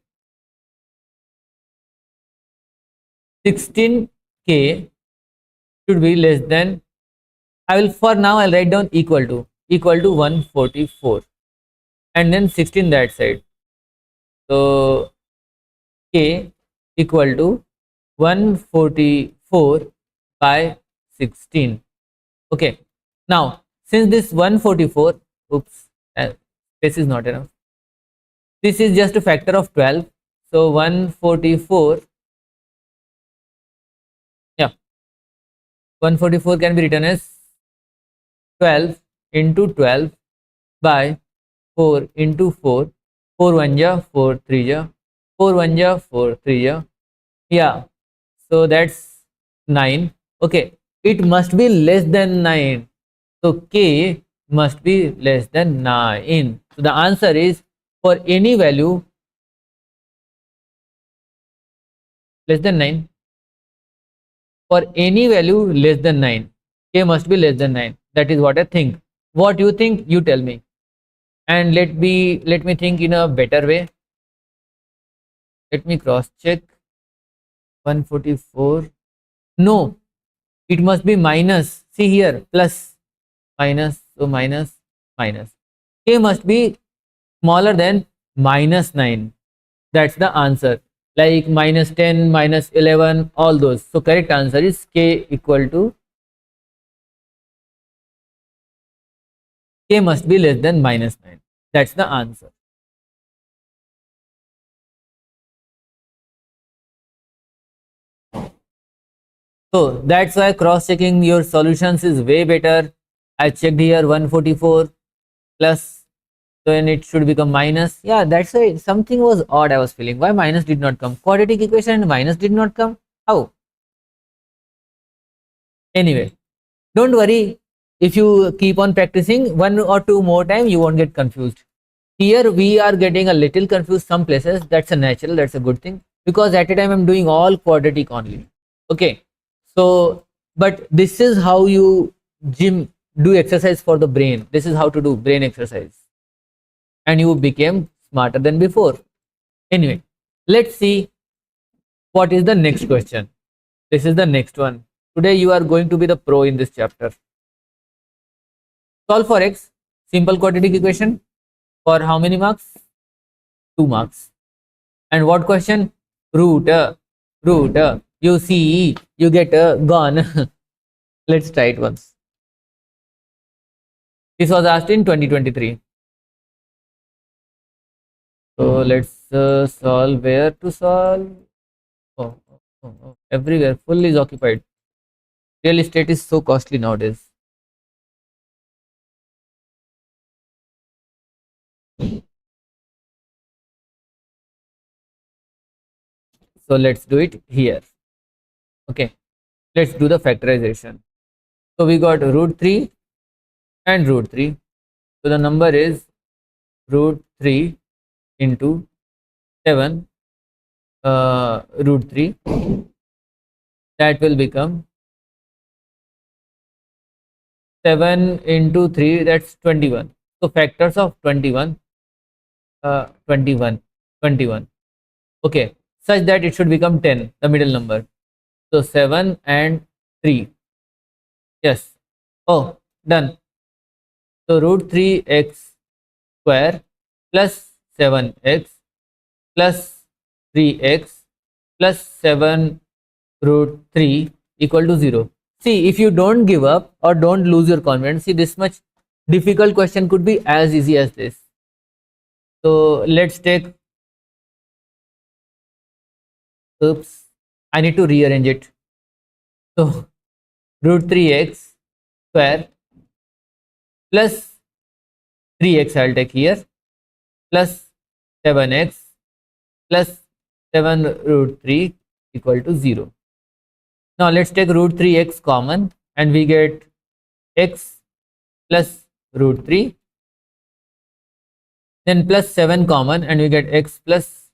16K should be less than, I will, for now I'll write down equal to 144 and then 16 that side. So K equal to 144 by 16. Okay, now since this 144, oops, this is not enough. This is just a factor of 12. So 144, yeah, 144 can be written as 12 into 12 by 4 into 4. 4 1 ja, 4 3 ja, 4 1 ja, 4 3 ja. Yeah, so that's 9. Okay, it must be less than 9. So K must be less than 9. So the answer is, for any value less than 9, for any value less than 9, K must be less than 9. That is what I think. What you think, you tell me. And let me think in a better way. Let me cross check. 144. No, it must be minus. See here, plus, minus. So minus, minus. K must be smaller than minus 9. That's the answer. Like minus 10, minus 11, all those. So correct answer is K equal to, K must be less than minus 9. That's the answer. So that's why cross checking your solutions is way better. I checked here 144 plus, then it should become minus. Yeah, that's why something was odd I was feeling. Why minus did not come? Quadratic equation and minus did not come? How? Anyway, don't worry. If you keep on practicing 1 or 2 more time, you won't get confused. Here we are getting a little confused some places. That's a natural, that's a good thing, because at a time I'm doing all quadratic only. Okay, so but this is how you do exercise for the brain. This is how to do brain exercise, and you became smarter than before. Anyway, let's see what is the next question. This is the next one. Today you are going to be the pro in this chapter. Solve for x, simple quadratic equation, for how many marks? 2 marks. And what question? Root, you see, you get gone. Let's try it once. This was asked in 2023. So let's solve. Where to solve? Everywhere. Full is occupied. Real estate is so costly nowadays. So let's do it here. Okay, let's do the factorization. So we got root 3 and root 3. So the number is root 3 into 7 root 3, that will become 7 into 3, that's 21. So factors of 21, 21, 21. Okay, such that it should become 10, the middle number. So 7 and 3. Yes. Oh, done. So root 3x square plus 7x plus 3x plus 7 root 3 equal to 0. See, if you don't give up or don't lose your confidence, see, this much difficult question could be as easy as this. So let's take, oops, I need to rearrange it. So root 3x square plus 3x I'll take here plus 7x plus 7 root 3 equal to 0. Now let's take root 3x common and we get x plus root 3, then plus 7 common and we get x plus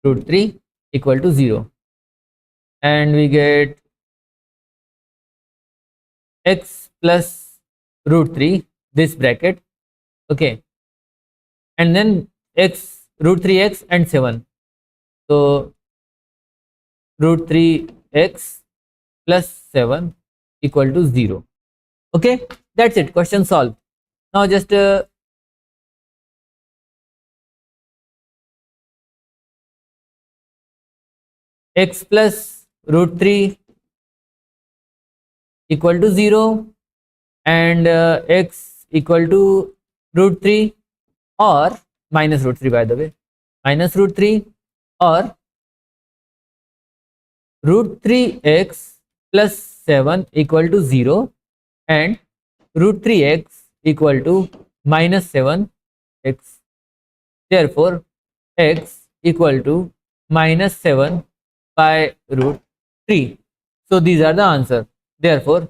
root 3 equal to 0, and we get x plus root 3, this bracket, okay, and then x root 3x and 7, so root 3x plus 7 equal to 0. Okay, that's it, question solved. Now just x plus root 3 equal to 0 and x equal to root 3 or minus root 3, by the way, minus root 3, or root 3x plus 7 equal to 0 and root 3x equal to minus 7x. Therefore, x equal to minus 7 by root 3. So these are the answer. Therefore,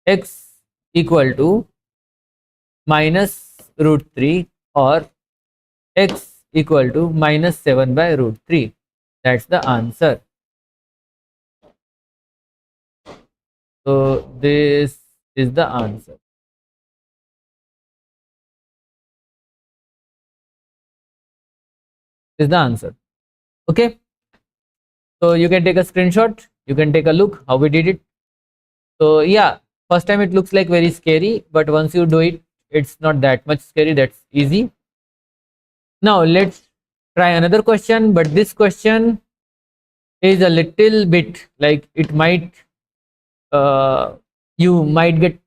x equal to minus root 3 or x equal to minus 7 by root 3. That's the answer. So this is the answer. This is the answer. Okay. So you can take a screenshot. You can take a look how we did it. So yeah, first time it looks like very scary, but once you do it, it's not that much scary. That's easy. Now let's try another question, but this question is a little bit like it might you might get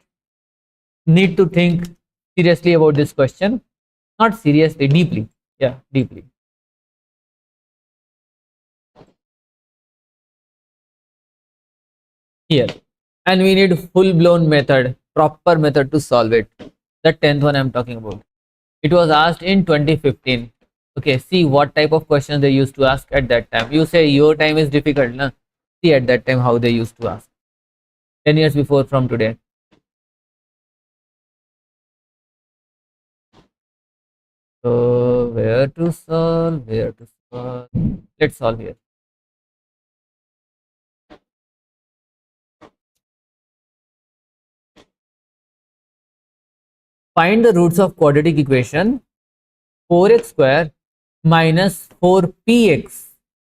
need to think seriously about this question. Not seriously, deeply. Yeah, deeply. Here, and we need full-blown method, proper method to solve it. The 10th one I'm talking about. It was asked in 2015. Okay, see what type of questions they used to ask at that time. You say your time is difficult, na? See at that time how they used to ask. 10 years before from today. So where to solve? Where to solve? Let's solve here. Find the roots of quadratic equation 4x square minus 4px,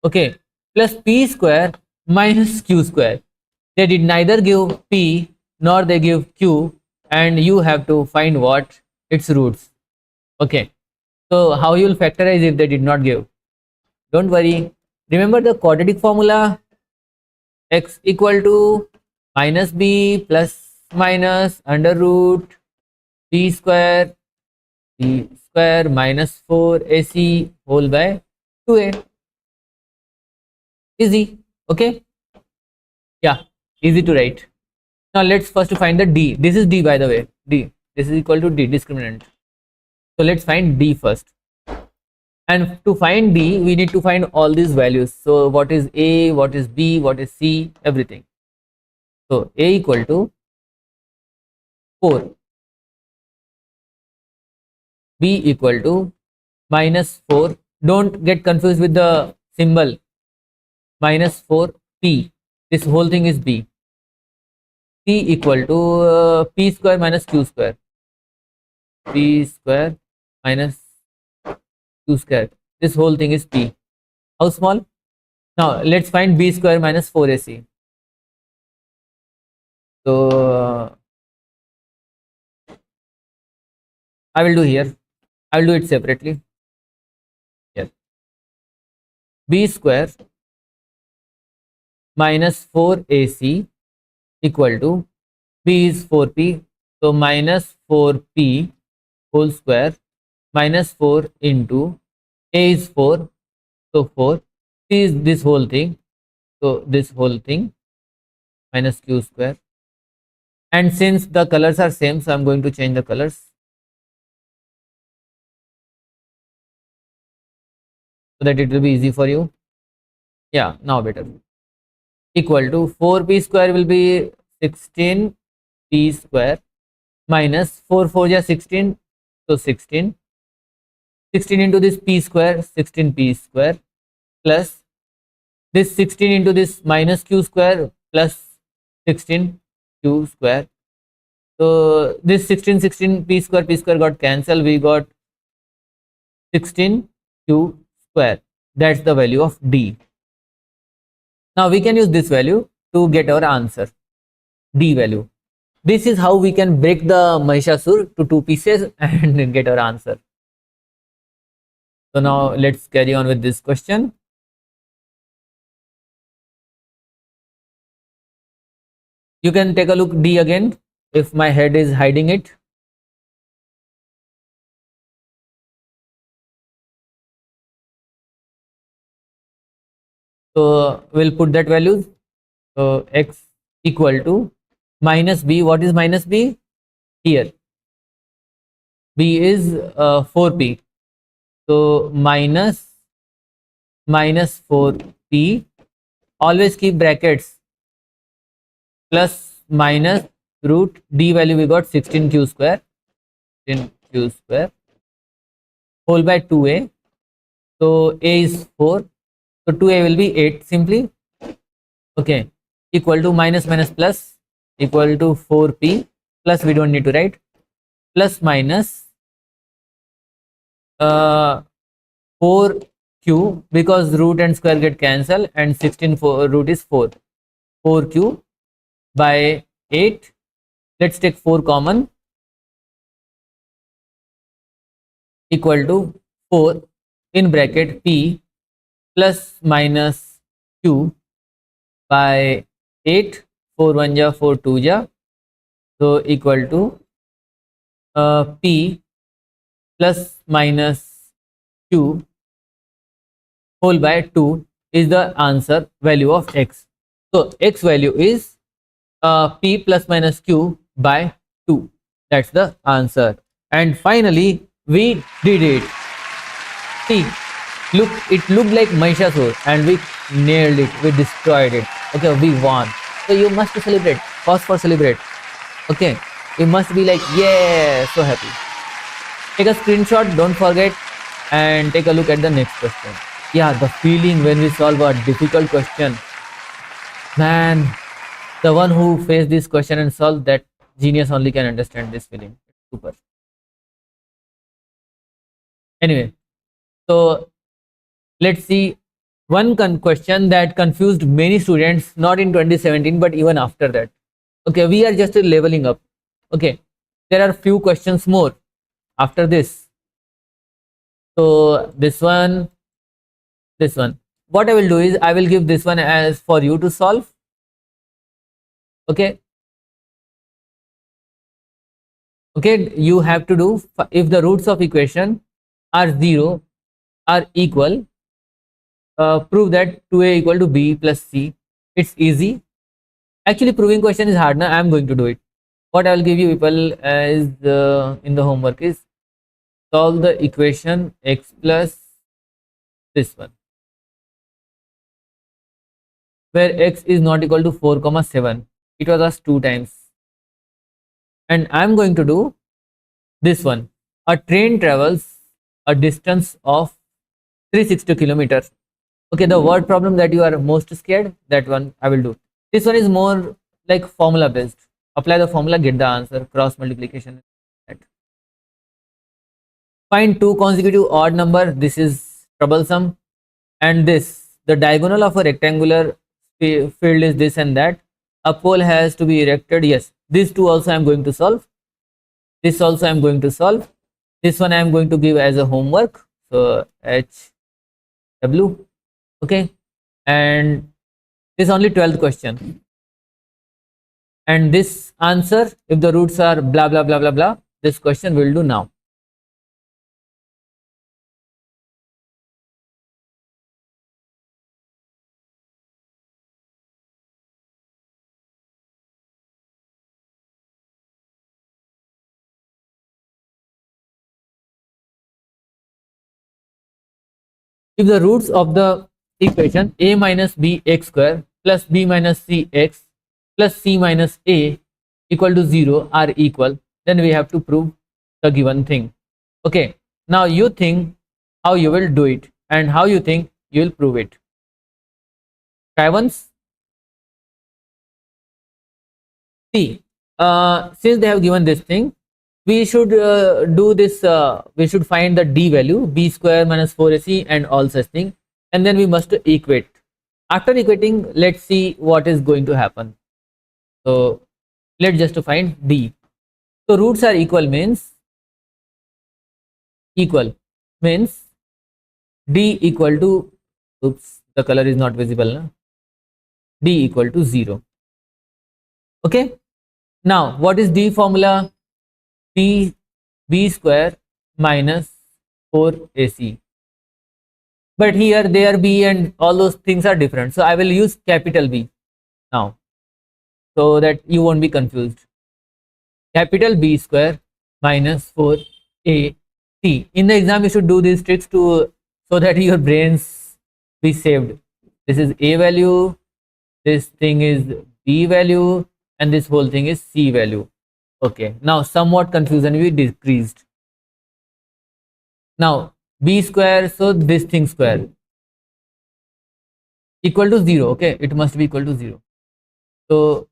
okay, plus p square minus q square. They did neither give p nor they give q, and you have to find what its roots. Okay, so how you will factorize if they did not give? Don't worry, remember the quadratic formula, x equal to minus b plus minus under root b square minus 4ac whole by 2a. Easy. Okay, yeah, easy to write. Now let's first find the d. This is d, by the way. D, this is equal to d, discriminant. So let's find d first, and to find d we need to find all these values. So what is a, what is b, what is c, everything. So a equal to 4, b equal to minus 4. Don't get confused with the symbol minus 4p. This whole thing is b. P equal to p square minus q square. P square minus q square. This whole thing is p. How small? Now let's find b square minus 4ac. So I will do here. I will do it separately. Yes. B square minus 4ac equal to b is 4p. So minus 4p whole square minus 4 into a is 4. So 4. C is this whole thing. So this whole thing minus q square. And since the colors are same, so I'm going to change the colors so that it will be easy for you. Yeah, now better. Equal to 4p square will be 16p square minus 4 4 ja 16. So 16. 16 into this p square, 16p square plus this 16 into this minus q square plus 16 q square. So this 16 p square got cancelled. We got 16 q square. That's the value of d. Now we can use this value to get our answer, d value. This is how we can break the Mahishasur to 2 pieces and get our answer. So now let's carry on with this question. You can take a look d again if my head is hiding it. So we'll put that values. So x equal to minus b. What is minus b? Here b is 4p. So minus 4p. Always keep brackets. Plus minus root d value we got 16q square. 16q square whole by 2a. So a is 4. So 2a will be 8 simply. Okay. Equal to minus minus plus equal to 4p plus we don't need to write plus minus 4q because root and square get cancelled and 16 root is 4. 4q by 8. Let's take 4 common equal to 4 in bracket p plus minus q by 8. 4 1 ja 4 2 ja. So equal to p plus minus q whole by 2 is the answer value of x. So x value is p plus minus q by 2. That's the answer. And finally we did it. See, look, it looked like Mahishasur and we nailed it. We destroyed it. Okay, we won. So you must celebrate. Pause for celebrate. Okay, you must be like, yeah, so happy. Take a screenshot, don't forget, and take a look at the next question. Yeah, the feeling when we solve a difficult question, man, the one who faced this question and solved that genius only can understand this feeling. Super. Anyway, so let's see one question that confused many students, not in 2017 but even after that. Okay, we are just leveling up. Okay, there are few questions more after this. So this one. What I will do is I will give this one as for you to solve. Okay, you have to do, if the roots of equation are 0 are equal, prove that 2a equal to b plus c. It's easy. Actually proving question is hard. Now I am going to do it. What I will give you people as in the homework is solve the equation x plus this one, where x is not equal to 4 7. It was asked 2 times. And I am going to do this one. A train travels a distance of 360 kilometers. Okay, the word problem that you are most scared, that one I will do. This one is more like formula based. Apply the formula, get the answer, cross multiplication. Find two consecutive odd number. This is troublesome. And this, the diagonal of a rectangular field is this and that. A pole has to be erected. Yes, these two also I am going to solve. This also I am going to solve. This one I am going to give as a homework. So HW. Okay. And this only 12th question. And this answer, if the roots are blah blah blah blah blah, this question will do now. If the roots of the equation a minus b x square plus b minus c x plus c minus a equal to 0 are equal, then we have to prove the given thing. Okay, now you think how you will do it and how you think you will prove it. Try once. See, since they have given this thing, we should do this. We should find the d value, b square minus 4ac and all such thing, and then we must equate. After equating, let's see what is going to happen. So let's just find d. So roots are equal means d equal to, oops, the color is not visible now. D equal to 0. Okay. Now what is d formula? B square minus 4ac. But here there b and all those things are different. So I will use capital B now, so that you won't be confused. Capital B square minus 4ac. In the exam you should do these tricks to, so that your brains be saved. This is a value, this thing is b value, and this whole thing is c value. Okay, now somewhat confusion we decreased. Now b square, so this thing square equal to 0. Okay, it must be equal to 0. So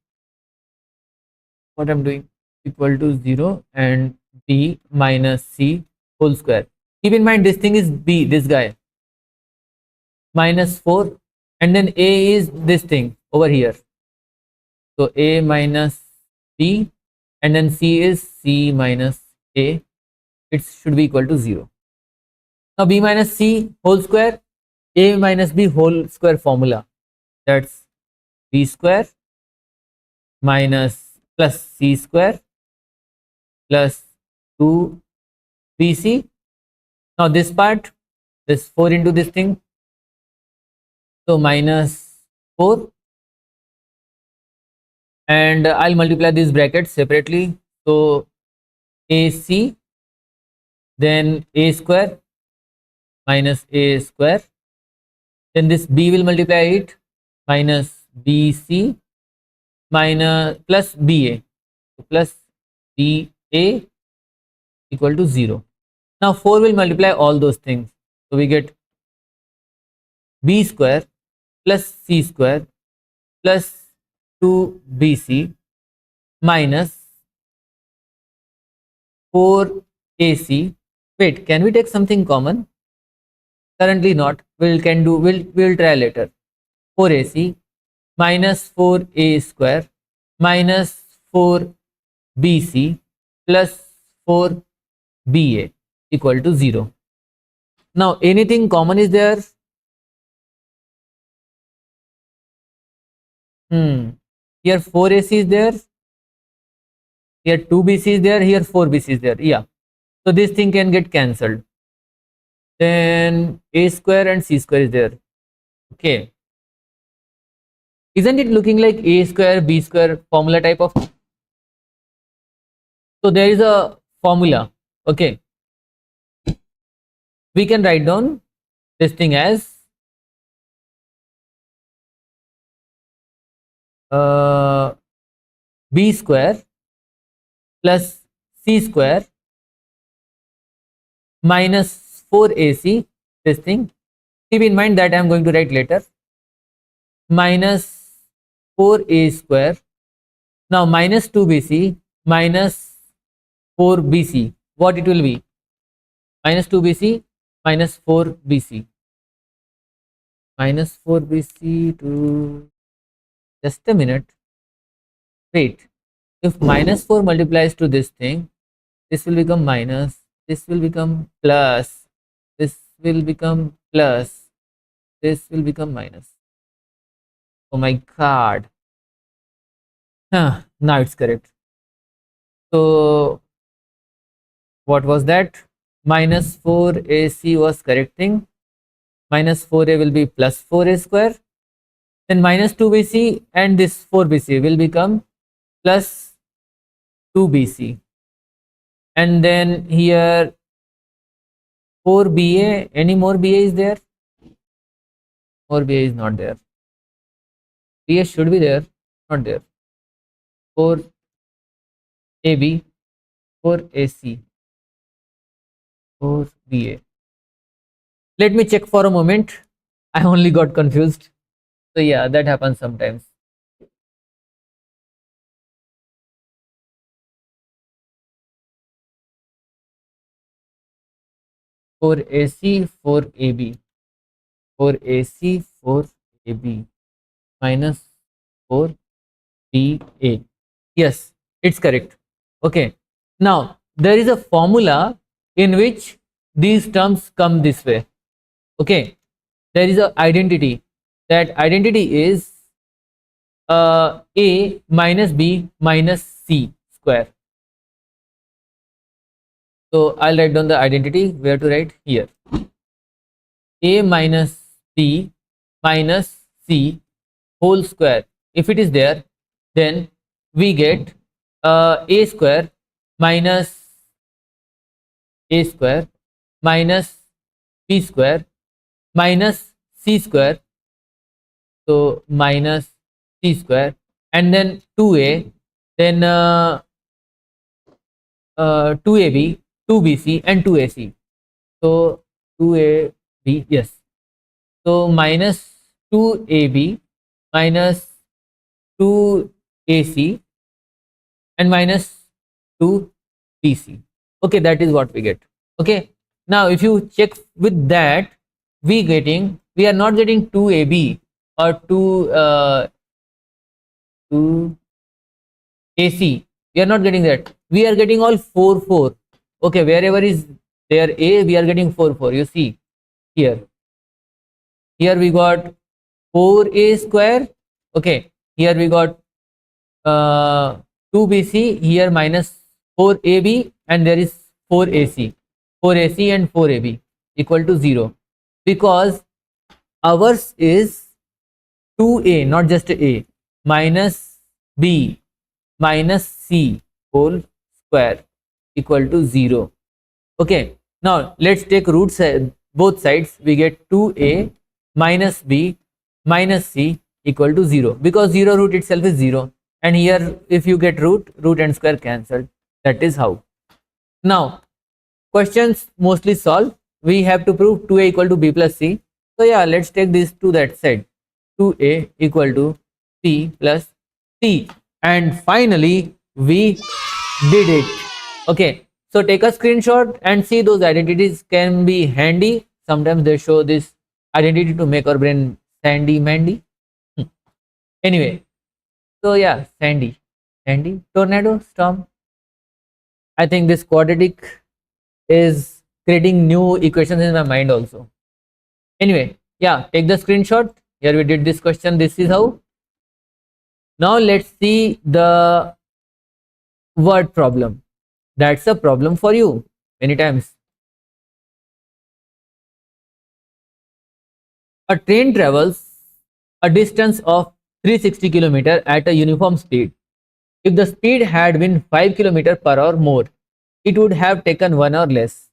what I'm doing, equal to 0 and b minus c whole square. Keep in mind this thing is b, this guy, minus 4, and then a is this thing over here. So a minus b, and then c is c minus a. It should be equal to 0. Now b minus c whole square, a minus b whole square formula, that's b square minus plus c square plus 2bc. Now this part, this 4 into this thing, so minus 4, and I'll multiply these brackets separately. So ac, then a square minus a square, then this b will multiply it, minus bc minus plus ba, plus ba equal to 0. Now 4 will multiply all those things, so we get b square plus c square plus 2bc minus 4ac. Wait, can we take something common? Currently not. We'll try later. 4ac minus 4a square minus 4bc plus 4ba equal to 0. Now anything common is there? Here 4ac is there, here 2bc is there, here 4bc is there. Yeah, so this thing can get cancelled. Then a square and c square is there. Okay, isn't it looking like a square b square formula type of? So there is a formula. Okay, we can write down this thing as b square plus c square minus 4ac, this thing, Keep in mind that I am going to write later. Minus 4a square. Now minus 2bc minus 4bc. What it will be? Minus 2bc minus 4bc. Minus 4bc to, just a minute. Wait. If minus 4 multiplies to this thing, this will become minus, this will become plus, this will become plus, this will become minus. Oh my god. Now it's correct. So what was that? Minus 4ac was correct thing. Minus 4a will be plus 4a square. Then minus 2bc and this 4bc will become plus 2bc. And then here 4ba, any more ba is there? More ba is not there. ba should be there, not there. 4ab, 4ac, 4ba. Let me check for a moment. I only got confused. So yeah, that happens sometimes. For AC, for AB, for AC, for AB, minus 4 BA. Yes, it's correct. Okay. Now, there is a formula in which these terms come this way. Okay. There is a identity. That identity is A minus B minus C square. So I'll write down the identity. Where to write? Here. A minus B minus C whole square. If it is there, then we get a square minus a square minus b square minus c square. So minus c square, and then 2a, then 2ab, 2bc and 2ac. So 2ab, yes. So minus 2ab minus 2ac and minus 2bc. Okay, that is what we get. Okay, now if you check with that, we are not getting 2ab or 2ac. We are not getting that. We are getting all 4 4. Okay, wherever is there a, we are getting 4 4. You see here. Here we got 4a square. Okay, here we got 2bc, here minus 4ab, and there is 4ac. 4ac and 4ab equal to 0, because ours is 2a, not just a, minus b minus c whole square equal to 0. Okay, now let's take roots both sides. We get 2a minus b minus c equal to 0, because 0 root itself is 0, and here if you get root and square cancelled. That is how. Now questions mostly solved. We have to prove 2a equal to b plus c. So yeah, let's take this to that side. 2a equal to b plus c, and finally we did it. Okay, so take a screenshot and see those identities can be handy. Sometimes they show this identity to make our brain sandy mandy. Anyway, so yeah, sandy, tornado, storm. I think this quadratic is creating new equations in my mind also. Anyway, yeah, take the screenshot. Here we did this question. This is how. Now let's see the word problem. That's a problem for you many times. A train travels a distance of 360 km at a uniform speed. If the speed had been 5 km per hour more, it would have taken 1 hour less.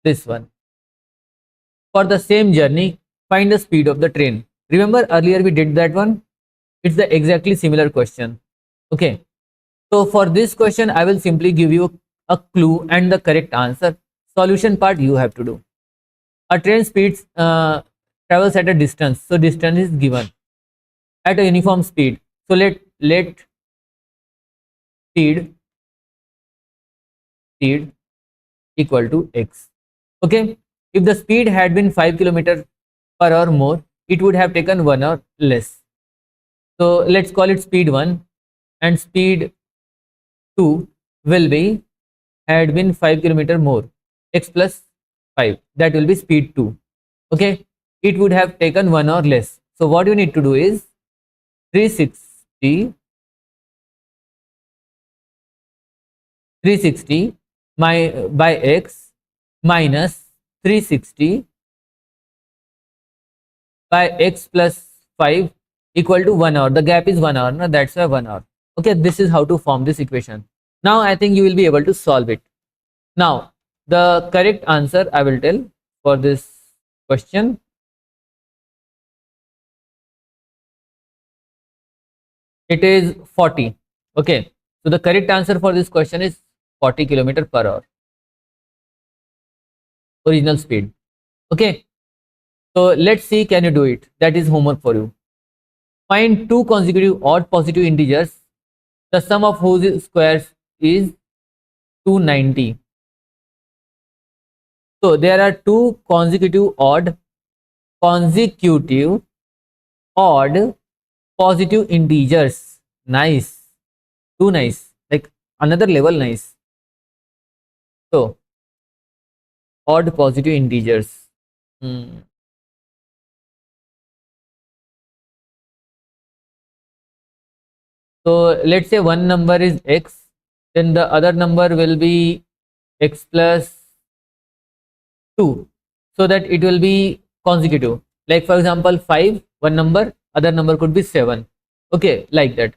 This one. For the same journey, find the speed of the train. Remember earlier we did that one? It's the exactly similar question. Okay. So for this question, I will simply give you a clue and the correct answer. Solution part you have to do. A train speeds travels at a distance, so distance is given at a uniform speed. So let speed equal to x. Okay, if the speed had been 5 kilometer per hour more, it would have taken 1 hour less. So let's call it speed 1, and speed 2 will be had been 5 kilometer more, x plus 5, that will be speed 2. Okay, it would have taken 1 hour less. So what you need to do is 360 by x minus 360 by x plus 5 equal to 1 hour. The gap is 1 hour, no? That's why 1 hour. Okay, this is how to form this equation. Now I think you will be able to solve it. Now the correct answer I will tell for this question. It is 40. Okay, so the correct answer for this question is 40 kilometer per hour, original speed. Okay, so let's see, can you do it? That is homework for you. Find two consecutive odd positive integers, the sum of whose squares is 290. So there are two consecutive odd positive integers. Nice, too nice, like another level nice. So odd positive integers. So let's say one number is x, then the other number will be x plus 2, so that it will be consecutive. Like for example 5, one number, other number could be 7. Okay, like that.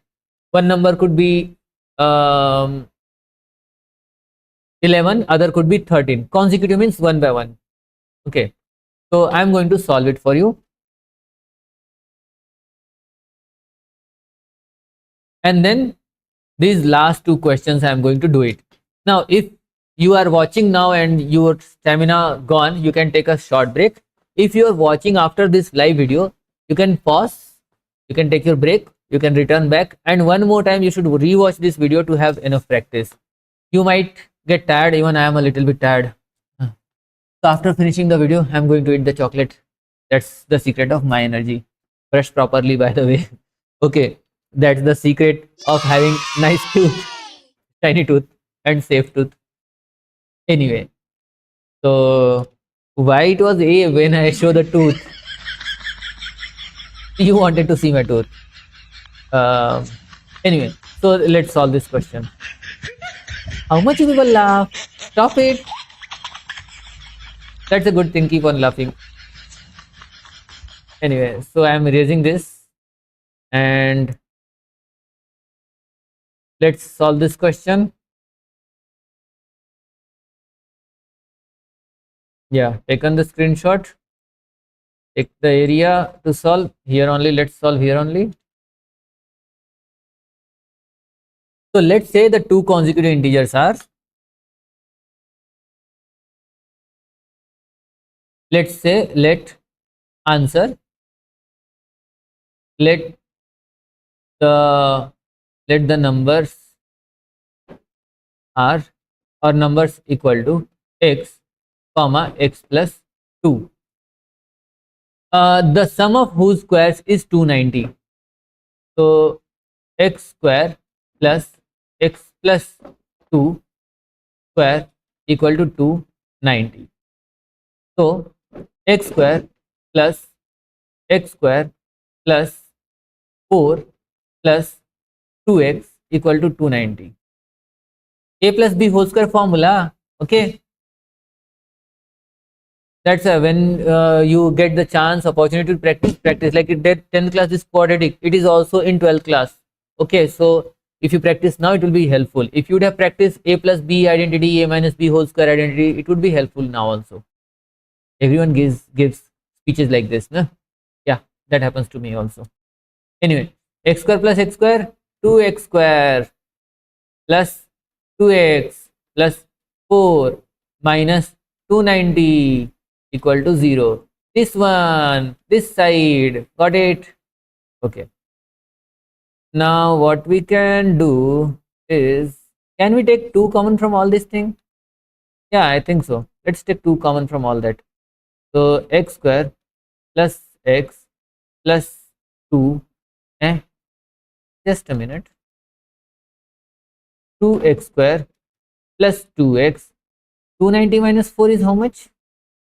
One number could be 11, other could be 13. Consecutive means one by one. Okay, so I'm going to solve it for you. And then these last two questions I'm going to do it. Now if you are watching now and your stamina gone, you can take a short break. If you are watching after this live video, you can pause, you can take your break, you can return back, and one more time you should rewatch this video to have enough practice. You might get tired, even I am a little bit tired. So after finishing the video, I'm going to eat the chocolate. That's the secret of my energy. Brush properly, by the way. Okay, that's the secret of having nice tooth, shiny tooth, and safe tooth. Anyway, so why it was A when I show the tooth? You wanted to see my tooth. Anyway, so let's solve this question. How much you people laugh? Stop it. That's a good thing. Keep on laughing. Anyway, so I'm erasing this and let's solve this question. Yeah, taken the screenshot. Take the area to solve here only. Let's solve here only. So let's say the two consecutive integers are, let's say, let the numbers are, or numbers equal to x comma x plus 2. The sum of whose squares is 290. So x square plus x plus 2 square equal to 290. So x square plus 4 plus 2x equal to 290. A plus b whole square formula. Okay, that's when you get the chance, opportunity to practice. Like it did 10th class is quadratic, it is also in 12th class. Okay, so if you practice now, it will be helpful. If you would have practiced a plus b identity, a minus b whole square identity, it would be helpful now also. Everyone gives speeches like this, no? Yeah, that happens to me also. Anyway, x square plus x square, 2x square plus 2x plus 4 minus 290 equal to 0. This one, this side, got it? Okay. Now what we can do is, can we take 2 common from all this thing? Yeah, I think so. Let's take 2 common from all that. So x square plus x plus 2, just a minute, 2x square plus 2x, 290 minus 4 is how much?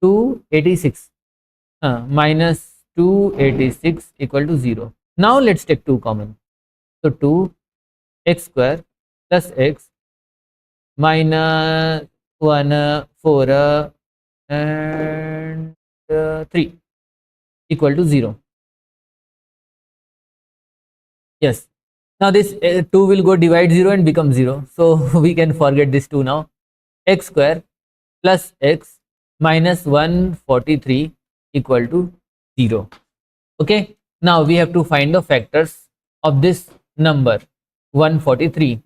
286, minus 286 equal to 0. Now let's take 2 common. So 2x square plus x minus 1, 4 and 3 equal to 0. Yes. Now this 2 will go divide 0 and become 0. So we can forget this 2 now. X square plus x minus 143 equal to 0. Okay. Now we have to find the factors of this number 143.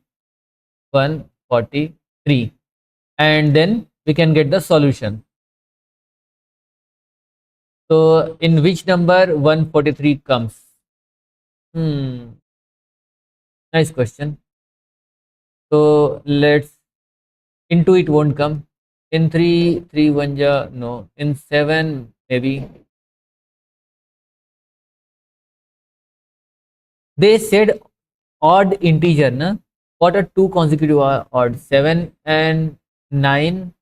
143. And then we can get the solution. So in which number 143 comes? Nice question. So let's, into it won't come. In 3, 3 1 ja, no. In 7 maybe. They said odd integer, na? What are 2 consecutive odd? 7 and 9?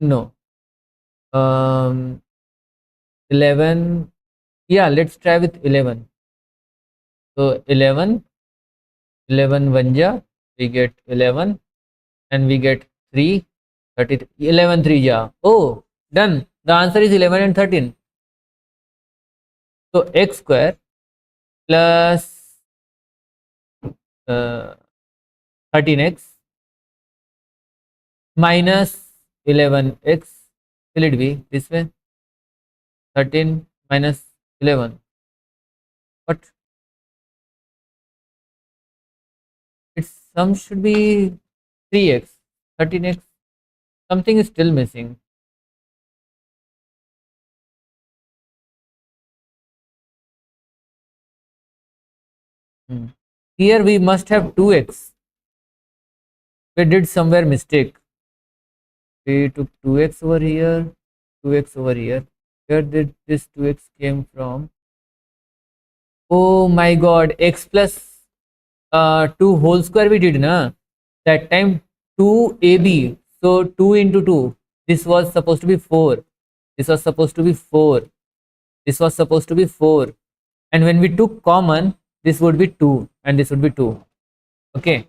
No. 11. Yeah, let's try with 11. So 11 1 ja, we get 11 and we get 3, 33. 11 3 ja. Oh, done. The answer is 11 and 13. So x square plus 13x minus 11x, will it be this way? 13 minus 11. What? Its sum should be 3x, 13x. Something is still missing. Here we must have 2x. We did somewhere mistake. We took 2x over here, 2x over here. Where did this 2x came from? Oh my god, x plus 2 whole square we did, na? That time 2ab. So 2 into 2. This was supposed to be 4. This was supposed to be 4. This was supposed to be 4. And when we took common, this would be 2 and this would be 2. Okay.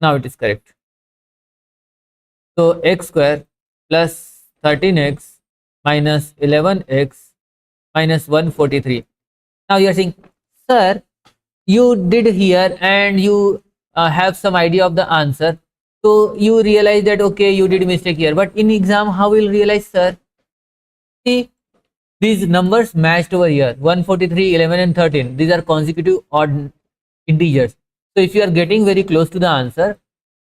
Now it is correct. So x square plus 13x minus 11x minus 143. Now you are saying, sir, you did here and you have some idea of the answer. So you realize that, okay, you did mistake here. But in exam, how will you realize, sir? See, these numbers matched over here, 143, 11 and 13. These are consecutive odd integers. So if you are getting very close to the answer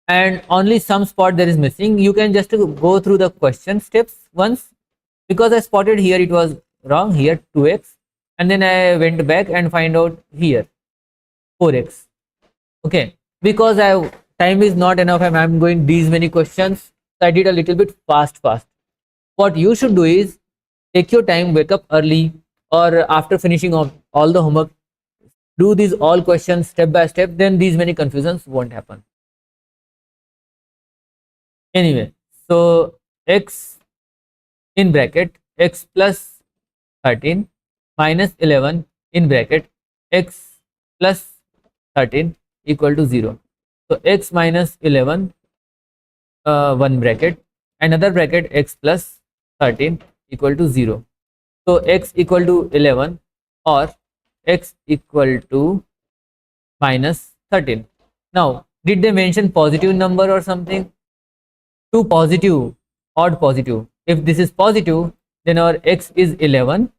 and only some spot there is missing, you can just go through the question steps once. Because I spotted here it was wrong, here 2x, and then I went back and find out here 4x. Okay, because time is not enough and I'm going these many questions, so I did a little bit fast. What you should do is take your time, wake up early, or after finishing all the homework, do these all questions step by step, then these many confusions won't happen. Anyway, so x in bracket x plus 13 minus 11 in bracket x plus 13 equal to 0. So x minus 11, one bracket, another bracket x plus 13 equal to 0. So x equal to 11 or x equal to minus 13. Now, did they mention positive number or something? 2 positive, odd positive. If this is positive, then our x is 11.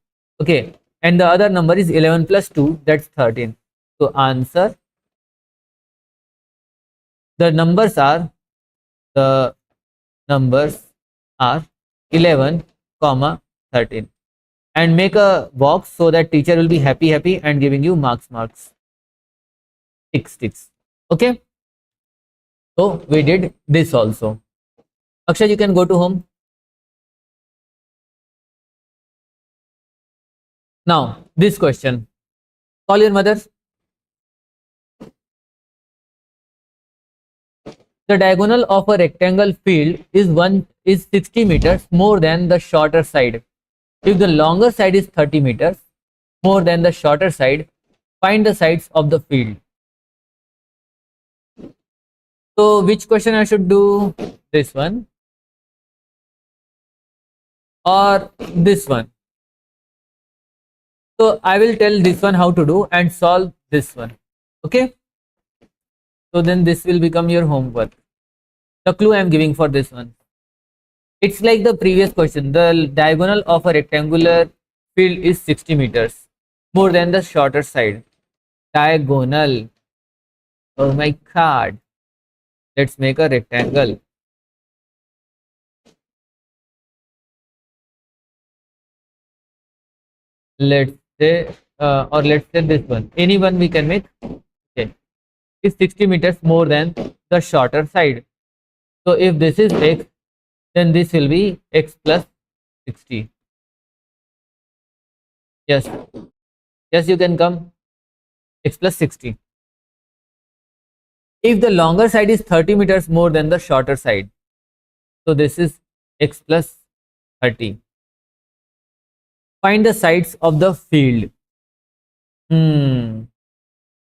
Okay, and the other number is 11 plus 2, that's 13. So answer, the numbers are 11 comma 13, and make a box so that teacher will be happy and giving you marks. Ticks. Okay, so we did this also. Akshay, you can go to home. Now this question, call your mother. The diagonal of a rectangle field is 60 meters more than the shorter side. If the longer side is 30 meters more than the shorter side, find the sides of the field. So which question I should do? This one or this one? So I will tell this one how to do and solve this one. Okay. So then this will become your homework. The clue I am giving for this one. It's like the previous question. The diagonal of a rectangular field is 60 meters more than the shorter side. Diagonal. Oh my god. Let's make a rectangle. Let's say this one. Any one we can make. Okay. Is 60 meters more than the shorter side. So if this is x, then this will be x plus 60. Yes, you can come. X plus 60. If the longer side is 30 meters more than the shorter side, so this is x plus 30. Find the sides of the field.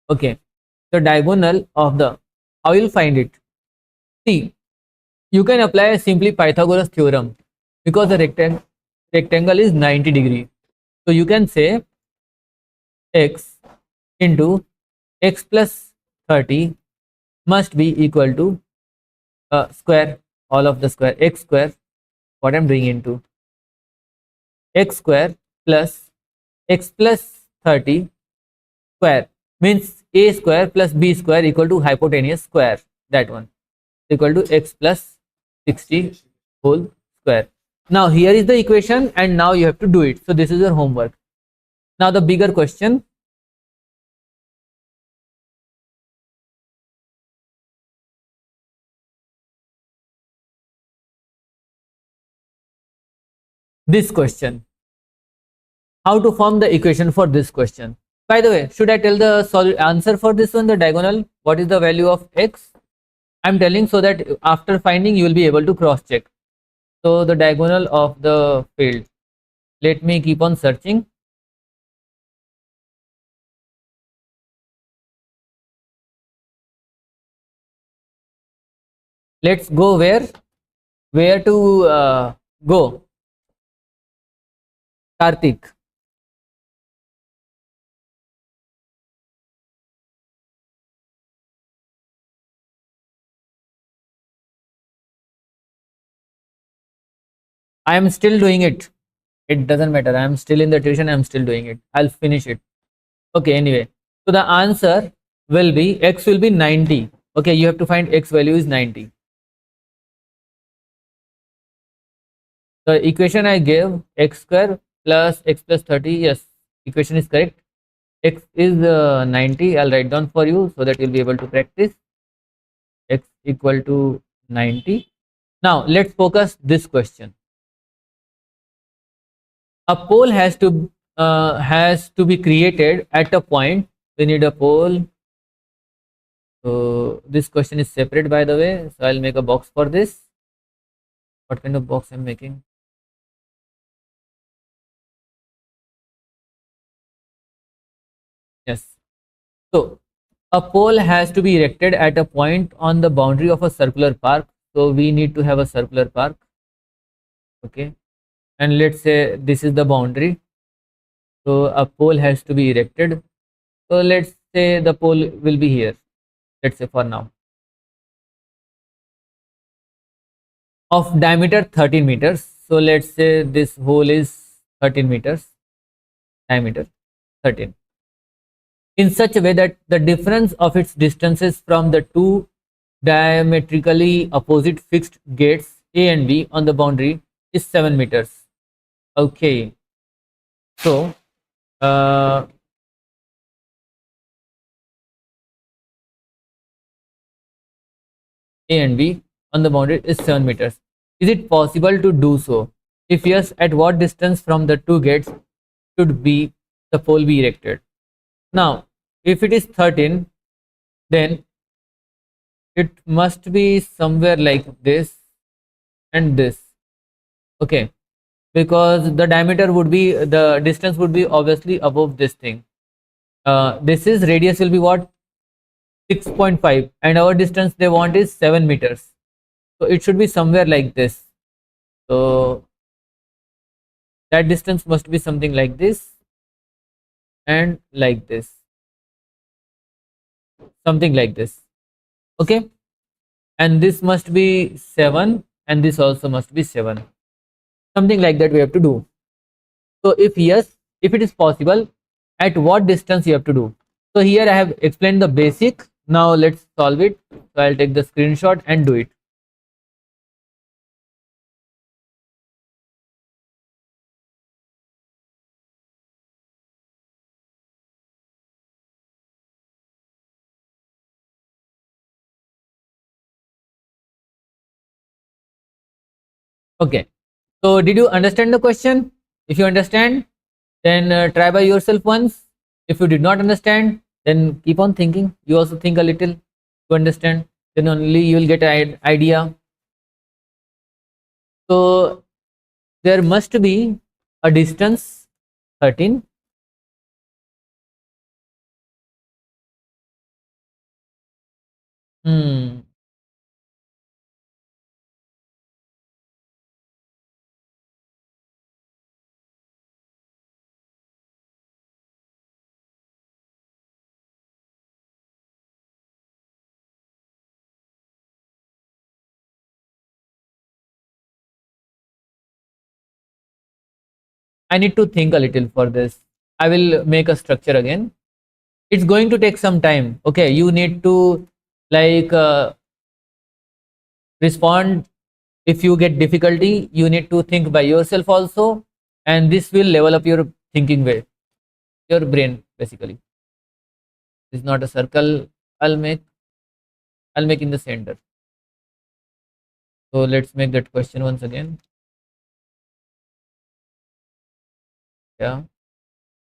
Okay, the diagonal of the, how you will find it? See, you can apply simply Pythagoras theorem because the rectangle is 90 degree. So you can say x into x plus 30 must be equal to square, all of the square, x square, what I'm doing into x square plus x plus 30 square, means a square plus b square equal to hypotenuse square, that one equal to x plus 60 whole square. Now here is the equation and now you have to do it. So this is your homework. Now the bigger question. This question. How to form the equation for this question. By the way, should I tell the answer for this one, the diagonal? What is the value of x? I'm telling so that after finding you will be able to cross check. So the diagonal of the field. Let me keep on searching. Let's go where to go. Karthik. I am still doing it. It doesn't matter. I am still in the tuition. I am still doing it. I'll finish it. Okay, anyway. So the answer will be x will be 90. Okay, you have to find x value is 90. The equation I gave, x square plus x plus 30. Yes, equation is correct. X is 90. I'll write down for you so that you'll be able to practice. X equal to 90. Now let's focus this question. A pole has to be created at a point. We need a pole. So this question is separate, by the way. So I'll make a box for this. What kind of box I'm making? Yes. So a pole has to be erected at a point on the boundary of a circular park. So we need to have a circular park. Okay. And let's say this is the boundary. So a pole has to be erected. So let's say the pole will be here. Let's say for now. Of diameter 13 meters. So let's say this hole is 13 meters. Diameter 13. In such a way that the difference of its distances from the two diametrically opposite fixed gates A and B on the boundary is 7 meters. Okay, so uh, A and B on the boundary is 7 meters. Is it possible to do so? If yes, at what distance from the two gates should be the pole be erected? Now, if it is 13, then it must be somewhere like this and this. Okay, because the diameter would be, the distance would be obviously above this thing. This is radius will be what, 6.5, and our distance they want is 7 meters. So it should be somewhere like this. So that distance must be something like this and like this, something like this. Okay, and this must be 7 and this also must be 7, something like that we have to do. So if yes, if it is possible, at what distance you have to do? So here I have explained the basic. Now let's solve it. So I'll take the screenshot and do it. Okay, so did you understand the question? If you understand, then try by yourself once. If you did not understand, then keep on thinking. You also think a little to understand, then only you will get an idea. So there must be a distance 13. Hmm. I need to think a little for this. I will make a structure again. It's going to take some time. Okay, you need to like respond. If you get difficulty, you need to think by yourself also, and this will level up your thinking way, your brain basically. It's not a circle. I'll make in the center. So let's make that question once again. Yeah,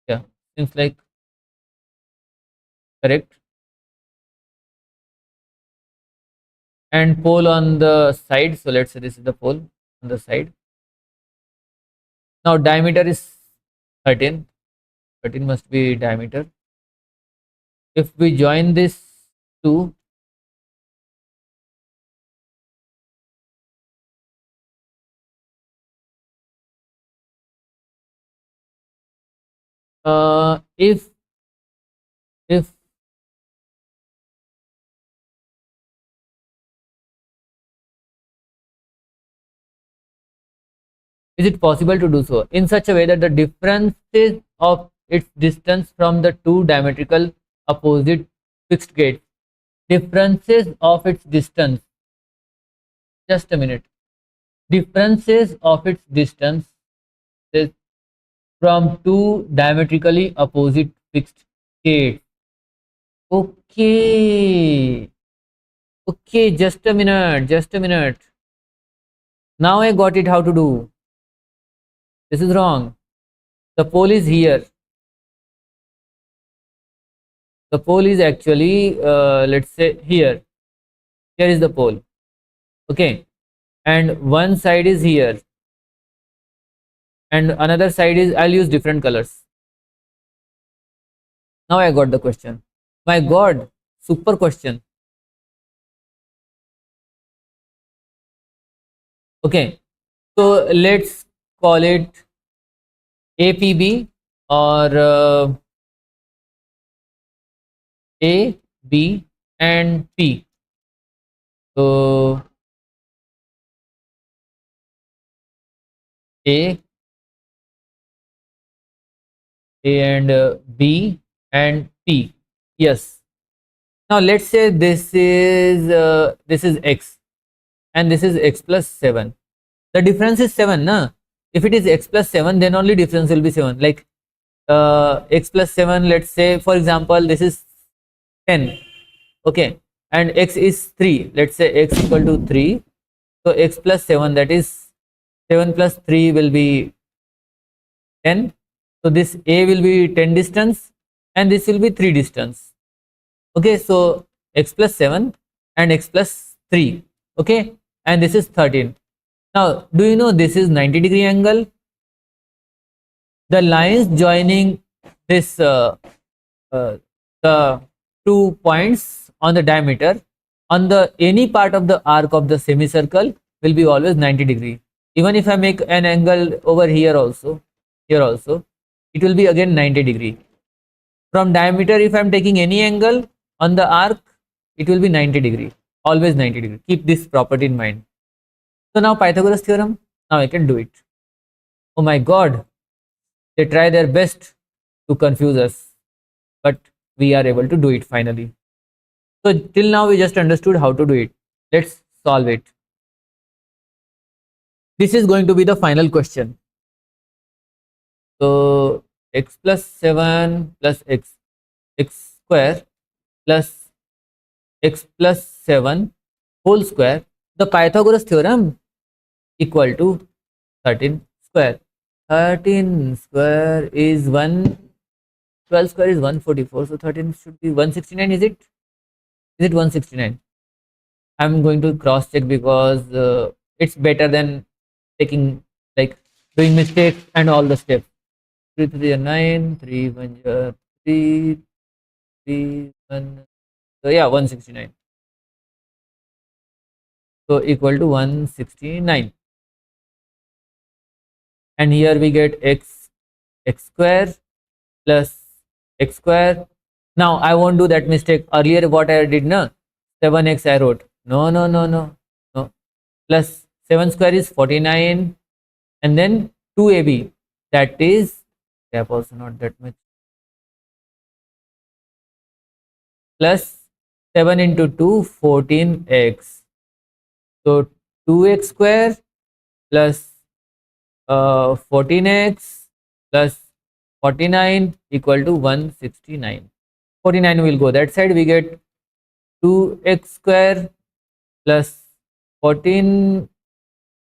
yeah, seems like correct. And pole on the side. So let's say this is the pole on the side. Now diameter is 13. 13 must be diameter. If we join this two, if is it possible to do so in such a way that the differences of its distance from the two diametrical opposite fixed gates, differences of its distance, just a minute, differences of its distance is from two diametrically opposite fixed gates. Okay, okay, just a minute, just a minute. Now I got it how to do. This is wrong. The pole is here. The pole is actually, let's say here. Here is the pole. Okay. And one side is here. And another side is, I'll use different colors. Now I got the question. My God, super question. Okay. So let's call it APB or A, B, and P. So A, and B and P. Yes. Now let's say this is X and this is X plus 7. The difference is 7, na? If it is x plus 7, then only difference will be 7. Like x plus 7, let's say for example this is 10, okay, and x is 3, let's say x equal to 3. So x plus 7, that is 7 plus 3 will be 10. So this a will be 10 distance and this will be 3 distance. Okay, so x plus 7 and x plus 3, okay, and this is 13. Now do you know this is 90-degree angle? The lines joining this the 2 points on the diameter on the any part of the arc of the semicircle will be always 90-degree. Even if I make an angle over here also, it will be again 90-degree. From diameter, if I am taking any angle on the arc, it will be 90-degree, always 90-degree. Keep this property in mind. So now Pythagoras theorem, now I can do it. Oh my God, they try their best to confuse us, but we are able to do it finally. So till now we just understood how to do it. Let's solve it. This is going to be the final question. So x plus 7 plus x square plus x plus 7 whole square, the Pythagoras theorem equal to 13 square. 13 square is 12 square is 144. So 13 should be 169. Is it? Is it 169? I'm going to cross check because it's better than taking like doing mistakes and all the steps. 3 3 are 9, 3 1 are 3, 3 1. So yeah, 169. So equal to 169. And here we get x square plus x square. Now I won't do that mistake. Earlier what I did, no, 7x I wrote. No. Plus 7 square is 49, and then 2ab, that is gap also not that much, plus 7 into 2 14x. So 2x square plus 14x plus 49 equal to 169. 49 will go that side. We get 2x square plus 14.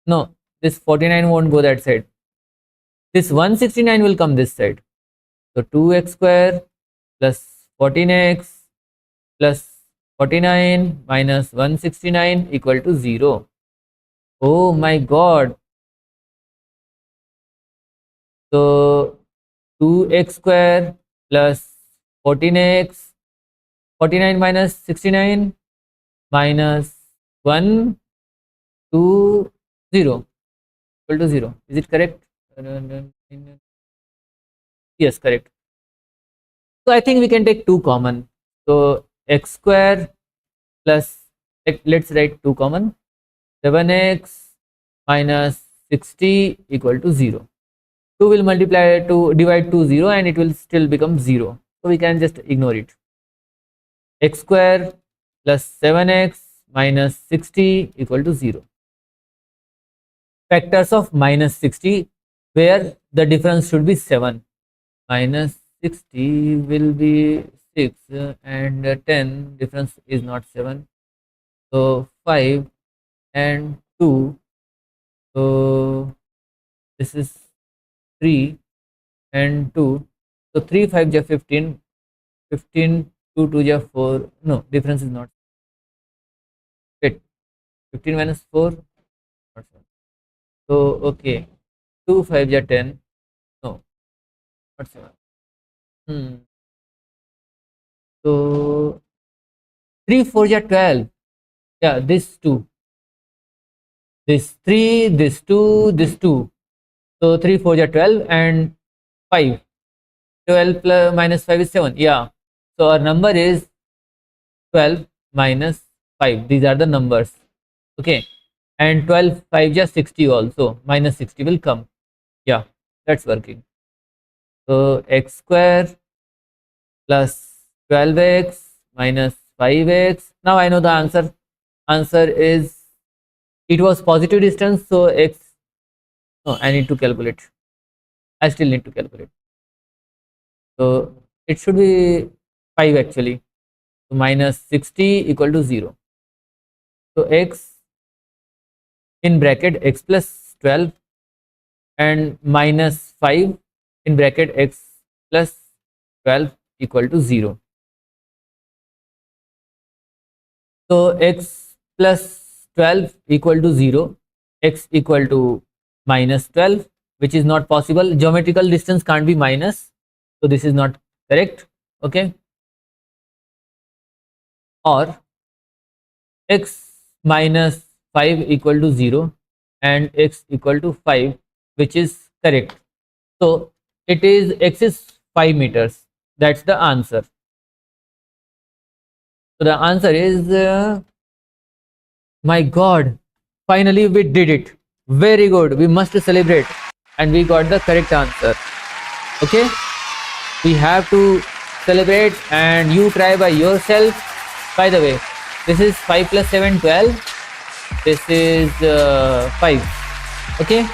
No, this 49 won't go that side. This 169 will come this side. So 2x square plus 14x plus 49 minus 169 equal to 0. Oh my God. So 2x square plus 14x, 49 minus 69 minus 1 to 0 equal to 0. Is it correct? Yes, correct. So I think we can take 2 common. So x square plus, let's write 2 common, 7x minus 60 equal to 0. 2 will multiply to divide to 0 and it will still become 0. So we can just ignore it. X square plus 7x minus 60 equal to 0. Factors of minus 60 where the difference should be 7. Minus 60 will be 6 and 10, difference is not 7. So 5 and 2. So this is 3 and 2. So 3 5 ja 15, 15 2 2 ja 4. No, difference is not. Wait, 15 minus 4, not 7. So okay, 2 5 ja 10. No, not 7. So 3 4 ja 12. Yeah, this 2. This 3, this 2, this 2. So 3 4 ja 12 and 5. 12 plus minus 5 is 7. Yeah. So our number is 12 minus 5. These are the numbers. Okay. And 12 5 just 60 also. Minus 60 will come. Yeah, that's working. So x square plus 12x minus 5x. Now I know the answer. Answer is, it was positive distance. So x No, I need to calculate. I still need to calculate. So it should be 5 actually. So minus 60 equal to 0. So x in bracket x plus 12 and minus 5 in bracket x plus 12 equal to 0. So x plus 12 equal to 0, x equal to minus 12, which is not possible. Geometrical distance can't be minus, so this is not correct. Okay, or x minus 5 equal to 0 and x equal to 5, which is correct. So it is x is 5 meters. That's the answer. So the answer is my God, finally we did it. Very good. We must celebrate. And we got the correct answer. Okay. We have to celebrate and you try by yourself. By the way, this is 5 plus 7, 12. This is 5. Okay.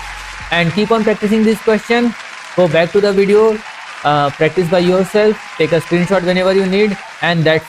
And keep on practicing this question. Go back to the video. Practice by yourself. Take a screenshot whenever you need. And that's